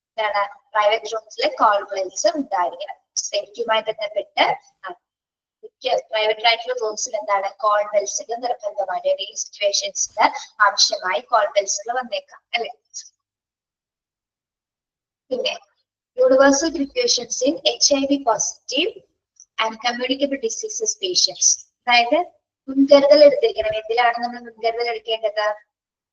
എന്താണ് പ്രൈവറ്റ് റൂംസിലെ കോൾ ബെൽസ് ഉണ്ടായിരിക്കണം. സേഫ്റ്റിയുമായി ബന്ധപ്പെട്ട് പ്രൈവറ്റ് ആയിട്ടുള്ള റൂംസിൽ എന്താണ് കോൾ ബെൽസുകൾ നിർബന്ധമാണ്. ഈ സിറ്റുവേഷൻസിൽ ആവശ്യമായി കോൾ ബെൽസുകൾ വന്നേക്കാം അല്ലെ. പിന്നെ universal precautions in HIV positive and communicable diseases patients. അതായത് മുൻകരുതൽ എടുത്തിരിക്കണം. എന്തിലാണ് നമ്മൾ മുൻകരുതൽ എടുക്കേണ്ടത്?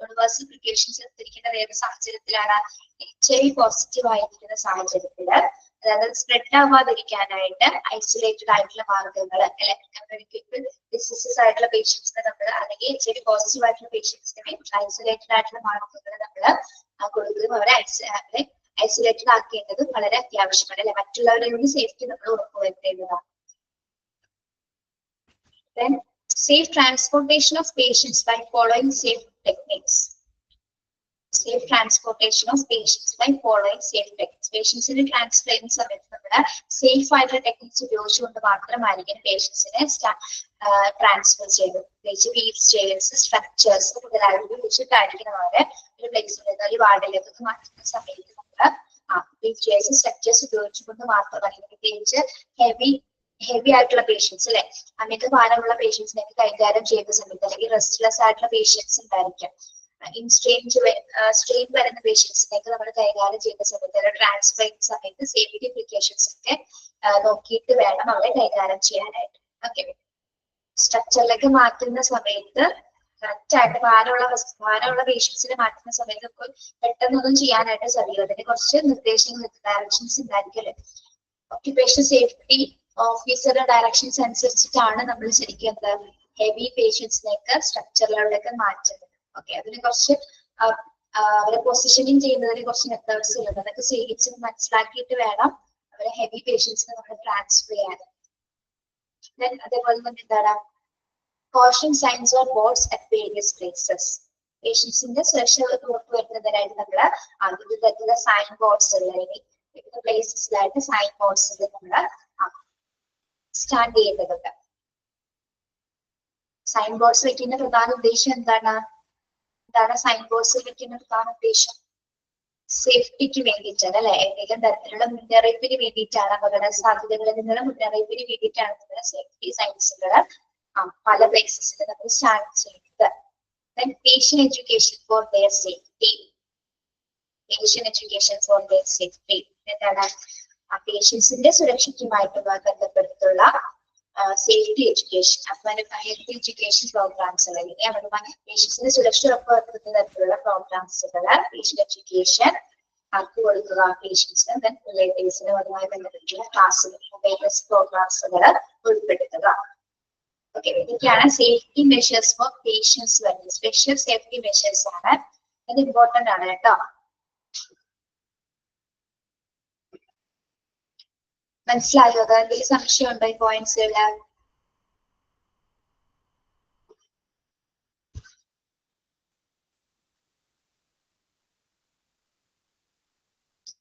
യൂണിവേഴ്സൽ പ്രിക്കോഷൻസ് എടുത്തിരിക്കേണ്ടത് ഏത് സാഹചര്യത്തിലാണ്? HIV പോസിറ്റീവ് ആയിരിക്കുന്ന സാഹചര്യത്തില്, അതായത് സ്പ്രെഡ് ആവാതിരിക്കാനായിട്ട് ഐസൊലേറ്റഡ് ആയിട്ടുള്ള മാർഗങ്ങൾ അല്ലെ, കമ്മ്യൂണിക്കബിൾ ഡിസീസസ് ആയിട്ടുള്ള പേഷ്യൻസിന് നമ്മൾ അല്ലെങ്കിൽ HIV പോസിറ്റീവ് ആയിട്ടുള്ള പേഷ്യൻസിന് ഐസൊലേറ്റഡ് ആയിട്ടുള്ള മാർഗങ്ങൾ നമ്മൾ കൊടുക്കുകയും അവരെ ഐസൊലേറ്റഡ് ആക്കേണ്ടതും വളരെ അത്യാവശ്യമാണ് അല്ലെ. മറ്റുള്ളവരിൽ നിന്ന് സേഫ്റ്റി നമ്മൾ ഉറപ്പുവരുത്തേണ്ടതാണ്. Then safe transportation of patients by following safe techniques. Safe transportation of patients by following safe techniques. പേഷ്യൻസിനെ ട്രാൻസ്ഫർ ചെയ്യുന്ന സമയത്ത് നമ്മുടെ സേഫ് ആയിട്ടുള്ള ടെക്നിക്സ് ഉപയോഗിച്ചുകൊണ്ട് മാത്രമായിരിക്കും പേഷ്യൻസിനെ ട്രാൻസ്ഫർ ചെയ്യുന്നത്. പ്രത്യേകിച്ച് വീൽ ചെയേഴ്സ്, സ്ട്രക്ചേഴ്സ് മുതലായവ ഉപയോഗിച്ചിട്ടായിരിക്കണം അവരെ ഒരു പ്ലേസിൽ നിന്ന് ഒരു വാർഡിലേക്കൊക്കെ മാറ്റുന്ന സമയത്ത് നമ്മൾ വീൽ ചെയേഴ്സ്, സ്ട്രക്ചേഴ്സ് ഉപയോഗിച്ചുകൊണ്ട് മാത്രമായിരിക്കും. പ്രത്യേകിച്ച് ഹെവി ആയിട്ടുള്ള പേഷ്യൻസ് അല്ലെ, അമിത ഭാരമുള്ള പേഷ്യൻസിനൊക്കെ കൈകാര്യം ചെയ്യുന്ന സമയത്ത് അല്ലെങ്കിൽ റെസ്റ്റ്ലെസ് ആയിട്ടുള്ള പേഷ്യൻസ് ഉണ്ടായിരിക്കും. സ്ട്രെയിൻ വരുന്ന പേഷ്യൻസിനൊക്കെ നമ്മൾ കൈകാര്യം ചെയ്യുന്ന സമയത്ത് ട്രാൻസ്ഫർ ചെയ്യുന്ന സമയത്ത് സേഫ്റ്റി പ്രിക്കോഷൻസ് ഒക്കെ നോക്കിയിട്ട് വേണം അവരെ കൈകാര്യം ചെയ്യാനായിട്ട്. ഓക്കെ, സ്ട്രക്ചറിലേക്ക് മാറ്റുന്ന സമയത്ത് കറക്റ്റ് ആയിട്ട് ഭാരമുള്ള പേഷ്യൻസിനെ മാറ്റുന്ന സമയത്ത് പെട്ടെന്നൊന്നും ചെയ്യാനായിട്ട് സാധിക്കില്ല. അതിന് കുറച്ച് നിർദ്ദേശങ്ങൾ, ഡയറക്ഷൻസ് ഉണ്ടായിരിക്കും അല്ലെ. ഓക്യുപേഷൻ സേഫ്റ്റി ഓഫീസറുടെ ഡയറക്ഷൻസ് അനുസരിച്ചിട്ടാണ് നമ്മൾ ശരിക്കും ഹെവി പേഷ്യൻസിനേക്ക് സ്ട്രക്ചറിലൂടെയൊക്കെ മാറ്റുന്നത്. ഓക്കെ, അതിന് കുറച്ച് അവരെ പൊസിഷനിങ് ചെയ്യുന്നതിന് കുറച്ച് മെത്തേഡ്സ് ഉള്ളത്, അതൊക്കെ സ്വീകരിച്ച് മനസ്സിലാക്കിയിട്ട് വേണം അവരെ ഹെവി പേഷ്യൻസിനെ നമ്മൾ ട്രാൻസ്ഫർ ചെയ്യാൻ. അതേപോലെ തന്നെ എന്താണ് caution signs or boards at various places. പേഷ്യൻസിന്റെ സുരക്ഷ ഉറപ്പുവരുത്തുന്നതിനായിട്ട് നമ്മൾ വിവിധ തരത്തിലുള്ള സൈൻ ബോർഡ്സ് അല്ലെങ്കിൽ വിവിധ പ്ലേസസിലായിട്ട് സൈൻ ബോർഡ്സ് നമ്മൾ സ്റ്റാൻഡ് ചെയ്യേണ്ടതുണ്ട്. സൈൻ ബോർഡ്സ് വെക്കുന്ന പ്രധാന ഉദ്ദേശം എന്താണ്? സൈൻ ബോർഡ്സ് വെക്കുന്ന പ്രധാന ഉദ്ദേശം സേഫ്റ്റിക്ക് വേണ്ടിയിട്ടാണ് അല്ലെ. ഏതെങ്കിലും തരത്തിലുള്ള മുന്നറിയിപ്പിന് വേണ്ടിയിട്ടാണ്, അപകട സാധ്യതകളിൽ നിന്നുള്ള മുന്നറിയിപ്പിന് വേണ്ടിയിട്ടാണ് നമ്മുടെ സേഫ്റ്റി സൈൻസുകൾ പല പ്ലേസസിൽ നമ്മൾ സ്റ്റാർട്ട് ചെയ്യുന്നത്. Patient education for their safety. Patient education for their safety എന്താണ്? പേഷ്യൻസിന്റെ സുരക്ഷയ്ക്കുമായിട്ട് ബന്ധപ്പെടുത്തുള്ള safety education, health education programs അല്ലെങ്കിൽ അവരുടെ പേഷ്യൻസിന്റെ സുരക്ഷ ഉറപ്പുവരുത്തുന്ന തരത്തിലുള്ള പ്രോഗ്രാംസുകൾ പേഷ്യന്റ് എഡ്യൂക്കേഷൻ ആർക്ക് കൊടുക്കുക? പേഷ്യൻസിന്, റിലേറ്റീവ്സിനും അതുമായി ബന്ധപ്പെട്ടുള്ള ക്ലാസ്സുകൾ, അവയർനെസ് പ്രോഗ്രാംസുകൾ ഉൾപ്പെടുത്തുക. ഓക്കെ, ഇതൊക്കെയാണ് സേഫ്റ്റി മെഷേഴ്സ് ഫോർ പേഷ്യൻസ് വരുന്നത്. സ്പെഷ്യൽ സേഫ്റ്റി മെഷേഴ്സ് ആണ്, അത് ഇമ്പോർട്ടന്റ് ആണ് കേട്ടോ. മനസ്സിലായോ? അത് എന്തെങ്കിലും സംശയം ഉണ്ടോ ഈ പോയിന്റ്സുകള്?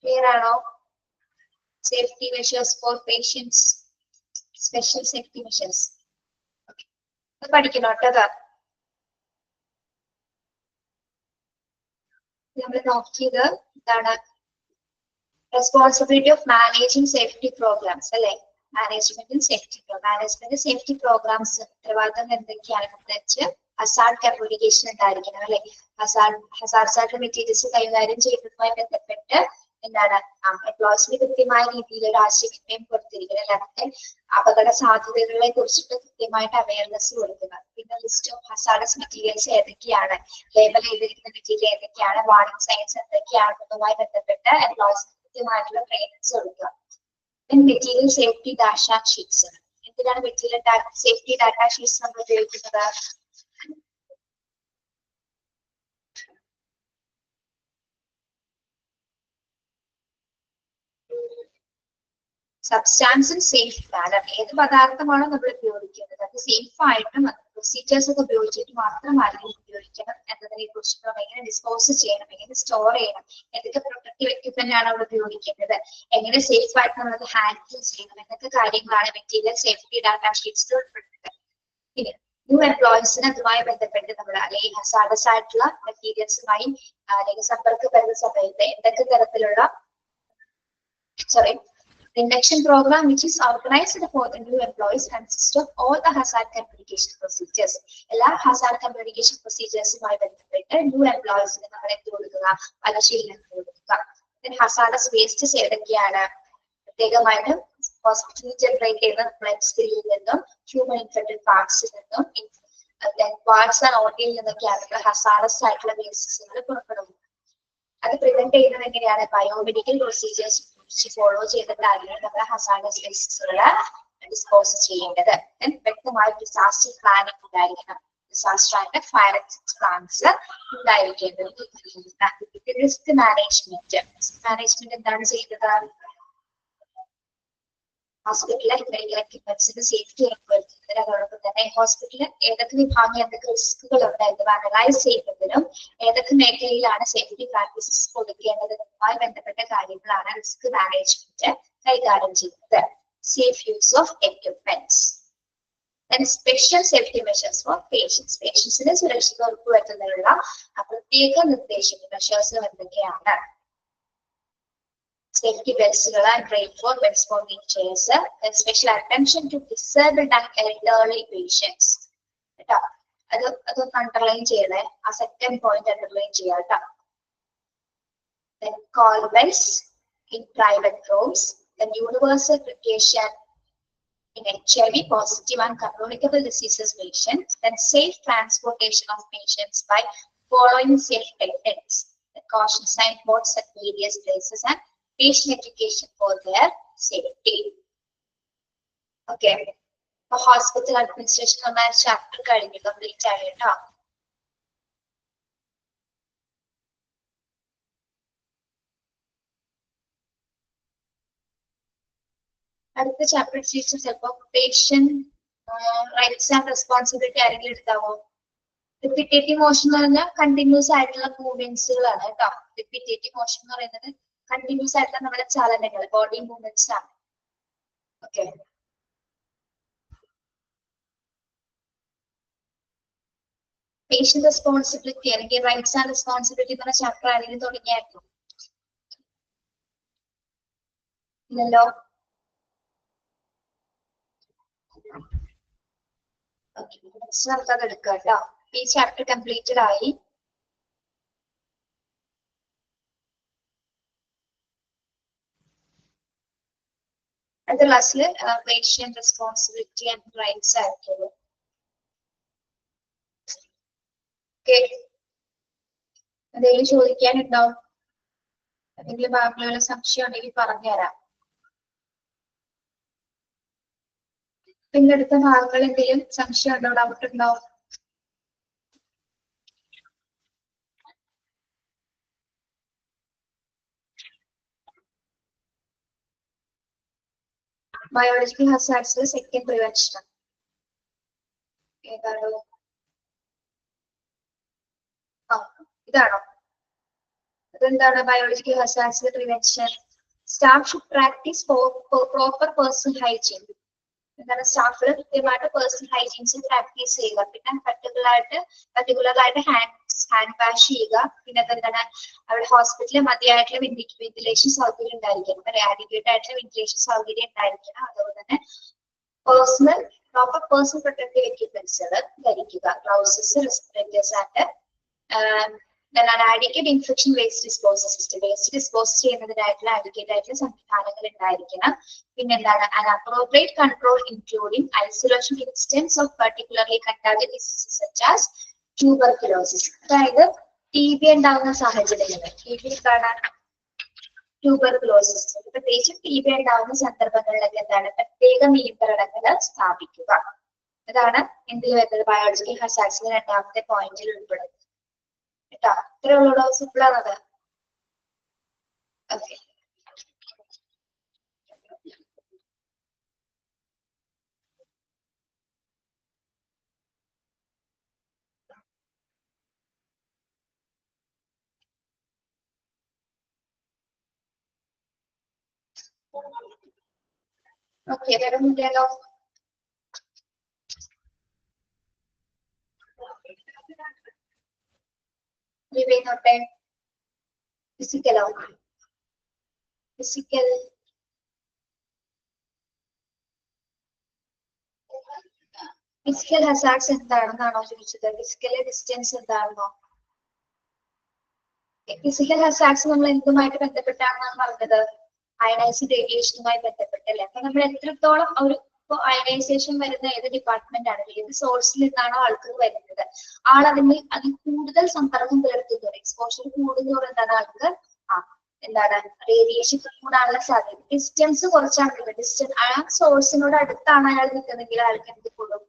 ക്ലിയർ ആണോ? Safety measures for patients, special safety measures പഠിക്കണം കേട്ടോ. നമ്മൾ നോക്കിയത് എന്താണ്? Responsibility of managing safety programmes അല്ലെ? മാനേജ്മെന്റ് സേഫ്റ്റി പ്രോഗ്രാംസ് ഉത്തരവാദിത്തം എന്തൊക്കെയാണ് വെച്ച് ഹസാർഡ് കമ്മ്യൂണിക്കേഷൻ ഉണ്ടായിരിക്കണം അല്ലെ? ഹസാർഡ് മെറ്റീരിയൽസ് കൈകാര്യം ചെയ്യുന്നതുമായി ബന്ധപ്പെട്ട് എന്താണ് എംപ്ലോയീസിന് കൃത്യമായ രീതിയിൽ ഒരു ആശയവിനിമയം കൊടുത്തിരിക്കണം. അല്ലാതെ അപകട സാധ്യതകളെ കുറിച്ചിട്ട് കൃത്യമായിട്ട് അവയർനെസ് കൊടുക്കുക. പിന്നെ ലിസ്റ്റ് ഓഫ് ഹസാർഡസ് മെറ്റീരിയൽസ് ഏതൊക്കെയാണ്, ലേബൽ ചെയ്തിരിക്കുന്ന മെറ്റീരിയൽ ഏതൊക്കെയാണ്, വാർണിംഗ് സൈൻസ് എന്തൊക്കെയാണെന്നതുമായി ബന്ധപ്പെട്ട് എംപ്ലോയീസിന് കൃത്യമായിട്ടുള്ള ട്രെയിനിങ്സ് കൊടുക്കുക. Material safety data sheets. എന്തിനാണ് മെറ്റീരിയൽ സേഫ്റ്റി ഡാറ്റ ഷീറ്റ്സ് നമ്മൾ ഉപയോഗിക്കുന്നത്? Substance safe manner. ഏത് പദാർത്ഥമാണോ നമ്മൾ ഉപയോഗിക്കുന്നത് അത് സേഫ് ആയിട്ടും പ്രൊസീജിയേഴ്സ് ഒക്കെ ഉപയോഗിച്ചിട്ട് മാത്രമായിരിക്കും ഉപയോഗിക്കണം എന്നതിനെ കുറിച്ചിട്ടും, എങ്ങനെ ഡിസ്പോസ് ചെയ്യണം, എങ്ങനെ സ്റ്റോർ ചെയ്യണം, എന്തൊക്കെ പ്രൊട്ടക്റ്റീവ് എക്യുപ്മെന്റ് ആണ് അവിടെ ഉപയോഗിക്കേണ്ടത്, എങ്ങനെ സേഫ് ആയിട്ട് നമ്മളത് ഹാൻഡിൽ ചെയ്യണം എന്നൊക്കെ കാര്യങ്ങളാണ് മെറ്റീരിയൽ സേഫ്റ്റി ഡാറ്റ ഷീറ്റ്സിൽ ഉൾപ്പെടുന്നത്. പിന്നെ ന്യൂ എംപ്ലോയീസിന് അതുമായി ബന്ധപ്പെട്ട് നമ്മൾ അല്ലെങ്കിൽ ഹസാർഡസ് ആയിട്ടുള്ള മെറ്റീരിയൽസുമായി അല്ലെങ്കിൽ സമ്പർക്കം വരുന്ന സമയത്ത് എന്തൊക്കെ തരത്തിലുള്ള The induction program, which is organized for the new employees, consists of all the hazard communication procedures. All hazard communication procedures are new employees in the then hazardous waste hospital generated blood spill, human infected parts, then parts are ordeal in the capital hazardous cycle waste. At the prevent biomedical procedures follow the hazardous wastes dispose and disaster planning, disaster and fire exit plans, risk management. Management and that is hospital medical equipments safety hospital risk analyze safety practices risk management, safe use of equipments, and special safety measures for patients. Patients in this measures safety belts and rainfall responding chairs, and special attention to disabled and elderly patients. That's underline a second point underline. Then call bells in private rooms, then universal precaution in HIV positive and communicable diseases patients, then safe transportation of patients by following safe techniques, the caution signboards at various places, and patient education for their safety. Okay. For hospital administration, we have chapter complete. And the chapter teaches about patient rights and responsibility. Repetitive motion continuous movements. Repetitive motion continuous body movements. Okay. Patient responsibility and rights and responsibility in the chapter. Hello. Okay, let's start this chapter completed. And the lastly, patient responsibility and rights. Okay. And they usually can it now. I think the Bible is some sure maybe Parangara. പിന്നെ അടുത്ത ഭാഗങ്ങൾ എന്തെങ്കിലും സംശയം ഉണ്ടോ, doubt ഉണ്ടോ? Biological ഹസാർഡ്സിലെ second prevention ഏതാണോ? ഇതാണോ? അതെന്താണ് ബയോളജിക്കൽ ഹസാർഡ്സിലെ prevention? Staff should practice proper personal hygiene. എന്താണ്? സ്റ്റാഫിൽ കൃത്യമായിട്ട് പേഴ്സണൽ ഹൈജീൻസ് പ്രാക്ടീസ് ചെയ്യുക. പിന്നെ പർട്ടിക്കുലർ ആയിട്ട് ഹാൻഡ് വാഷ് ചെയ്യുക. പിന്നെ എന്താണ്, അവിടെ ഹോസ്പിറ്റലിൽ മതിയായിട്ടുള്ള വെന്റിലേഷൻ സൗകര്യം ഉണ്ടായിരിക്കണം, ആഡിക്വേറ്റ് ആയിട്ടുള്ള വെന്റിലേഷൻ സൗകര്യം ഉണ്ടായിരിക്കണം. അതുപോലെ തന്നെ പ്രോപ്പർ പേഴ്സണൽ പ്രൊട്ടക്റ്റീവ് എക്യുപ്മെന്റ്സുകൾ ധരിക്കുക, gloves, respirators and adequate infection waste disposal system. Waste dispose ചെയ്യുന്നതിനായിട്ടുള്ള ആഡിക്വേറ്റ് ആയിട്ടുള്ള സംവിധാനങ്ങൾ ഉണ്ടായിരിക്കണം. പിന്നെ എന്താണ്, appropriate control including isolation instance of particularly contagious diseases such as tuberculosis. അതായത് TB ഉണ്ടാകുന്ന സാഹചര്യങ്ങൾ, TB എന്താണ്, ട്യൂബർകുലോസിസ്, പ്രത്യേകിച്ച് TB ഉണ്ടാകുന്ന സന്ദർഭങ്ങളിലൊക്കെ എന്താണ്, പ്രത്യേക നിയന്ത്രണങ്ങൾ സ്ഥാപിക്കുക. അതാണ് എന്തിൽ വരുന്നത്, ബയോളജിക്കൽ ഹസാർഡ്സിലെ രണ്ടാമത്തെ പോയിന്റിൽ ഉൾപ്പെടുന്നത്. കേട്ടോ, ഇത്രേ ഉള്ളൂ. സിമ്പിൾ ആണത്. ഓക്കെ, വേറെ ഒന്നുമില്ലല്ലോ. നോട്ടെ, ഫിസിക്കലോ? ഫിസിക്കൽ ഹസാർഡ്സ് എന്താണെന്നാണോ ചോദിച്ചത്? ഫിസിക്കൽ ഡിസ്റ്റൻസ് എന്താണെന്നോ? ഫിസിക്കൽ ഹസാർഡ്സ് നമ്മൾ എന്തുമായിട്ട് ബന്ധപ്പെട്ടാണെന്നാണ് പറഞ്ഞത്? അയണൈസിംഗ് റേഡിയേഷനുമായി ബന്ധപ്പെട്ടല്ലേ. അപ്പൊ നമ്മൾ എത്രത്തോളം അയണൈസേഷൻ വരുന്ന ഏത് ഡിപ്പാർട്ട്മെന്റ് ആണ്, ഏത് സോഴ്സിൽ നിന്നാണോ ആൾക്ക് വരുന്നത്, അതിൽ കൂടുതൽ സമ്പർക്കം പുലർത്തുന്നത്, എക്സ്പോഷർ കൂടുന്നതോടെ എന്താണ് ആൾക്ക് എന്താണ് റേഡിയേഷൻ കൂടാനുള്ള സാധ്യത. ഡിസ്റ്റൻസ് കുറച്ചാണ്, ഡിസ്റ്റൻസ് ആ സോഴ്സിനോട് അടുത്താണ് അയാൾ നിൽക്കുന്നെങ്കിൽ ആൾക്ക് എന്ത് കൂടും,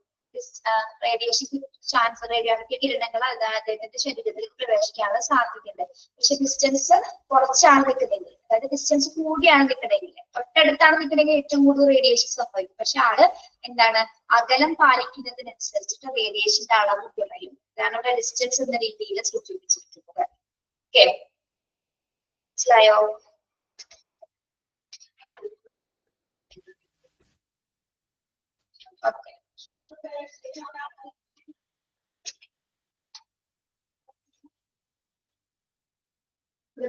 റേഡിയേഷൻ ചാൻസ്, റേഡിയോണിക് കിരണങ്ങൾ അദ്ദേഹത്തിന്റെ ശരീരത്തിൽ പ്രവേശിക്കാനുള്ള സാധ്യതയുണ്ട്. പക്ഷെ ഡിസ്റ്റൻസ് കുറച്ചാണ് നിൽക്കുന്നെങ്കിൽ, അതായത് ഡിസ്റ്റൻസ് കൂടിയാണ് നിൽക്കണമെങ്കിൽ, തൊട്ടടുത്താണ് നിൽക്കണമെങ്കിൽ ഏറ്റവും കൂടുതൽ റേഡിയേഷൻ സംഭവിക്കും. പക്ഷെ ആള് എന്താണ് അകലം പാലിക്കുന്നതിനനുസരിച്ചിട്ട് റേഡിയേഷന്റെ അളവ് കുറയും. ഇതാണ് ഇവിടെ ഡിസ്റ്റൻസ് എന്ന രീതിയിൽ സൂചിപ്പിച്ചിരിക്കുന്നത്. ഓക്കെ, മനസ്സിലായോ? ഓക്കെ,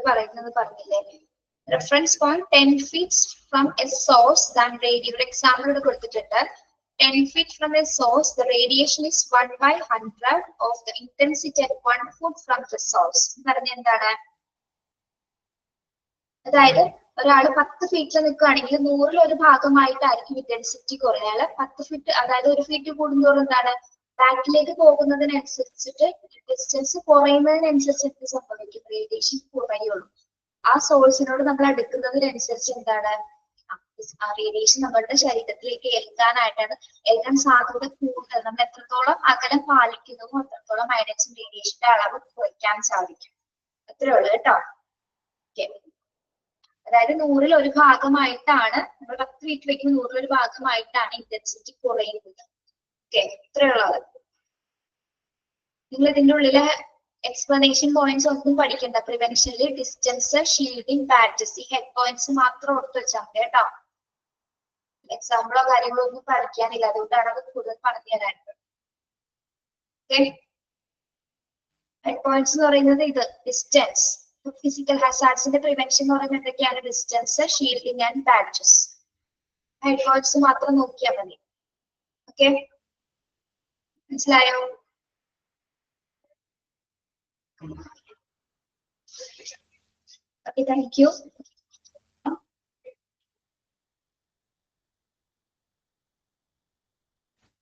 പറയുന്നത് പറഞ്ഞില്ലേ, reference point 10 feet from a source than radiation. ഒരു എക്സാമ്പിൾ ഇവിടെ കൊടുത്തിട്ടുണ്ട്. 10 feet from a source, the radiation is 1/100 of the intensity at 1 foot from the source. പറഞ്ഞ എന്താണ്? അതായത് ഒരാൾ 10 ഫീറ്റിൽ നിൽക്കുകയാണെങ്കിൽ 100-ൽ 1 ഭാഗമായിട്ടായിരിക്കും ഇന്റൻസിറ്റി കുറയാല്. 10 ഫീറ്റ്, അതായത് 1 ഫീറ്റ് കൂടുന്തോറും എന്താണ്, ബാക്കിലേക്ക് പോകുന്നതിനനുസരിച്ചിട്ട് ഡിസ്റ്റൻസ് കുറയുന്നതിനനുസരിച്ച് എന്ത് സംഭവിക്കും, റേഡിയേഷൻ കുറയുള്ളൂ. ആ സോഴ്സിനോട് നമ്മൾ അടുക്കുന്നതിനനുസരിച്ച് എന്താണ്, ആ റേഡിയേഷൻ നമ്മളുടെ ശരീരത്തിലേക്ക് ഏൽക്കാൻ സാധ്യത കൂടുതൽ. നമ്മൾ എത്രത്തോളം അകലം പാലിക്കുന്നതോ അത്രത്തോളം അയണൈസിംഗ് റേഡിയേഷന്റെ അളവ് കുറയ്ക്കാൻ സാധിക്കും. അത്രേ ഉള്ളൂ കേട്ടോ. ഓക്കെ, അതായത് 100-ൽ 1 ഭാഗമായിട്ടാണ്, നമ്മൾ 10 ഫീറ്റ് വയ്ക്കുന്ന 100-ൽ 1 ഭാഗമായിട്ടാണ് ഇന്റൻസിറ്റി കുറയുന്നത്. ഓക്കെ, ഇത്രയുള്ളത്. നിങ്ങൾ ഇതിന്റെ ഉള്ളിലെ എക്സ്പ്ലനേഷൻ പോയിന്റ്സ് ഒന്നും പഠിക്കണ്ട. പ്രിവെൻഷനിൽ ഡിസ്റ്റൻസ്, ഷീൽഡിങ്, ബാഡ്ജസ്, ഈ ഹെഡ് പോയിന്റ്സ് മാത്രം ഓർത്ത് വെച്ചാൽ മതി കേട്ടോ. എക്സാമ്പിളോ കാര്യങ്ങളോ ഒന്നും പഠിക്കാനില്ല, അതുകൊണ്ടാണ് അത് കൂടുതൽ പറഞ്ഞു തരാനുള്ളത്. ഹെഡ് പോയിന്റ്സ് എന്ന് പറയുന്നത് ഇത്, ഡിസ്റ്റൻസ്. ഫിസിക്കൽ ഹസാർഡ്സിന്റെ പ്രിവെൻഷൻ എന്ന് പറയുന്നത് എന്തൊക്കെയാണ്? Distance, shielding and badges. Head points മാത്രം നോക്കിയാൽ മതി. ഓക്കെ, മനസ്സിലായോ? Okay, thank you.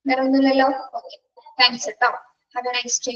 വേറെ ഒന്നുമില്ലല്ലോ. ഓക്കെ, താങ്ക്സ് കേട്ടോ. Have A nice day.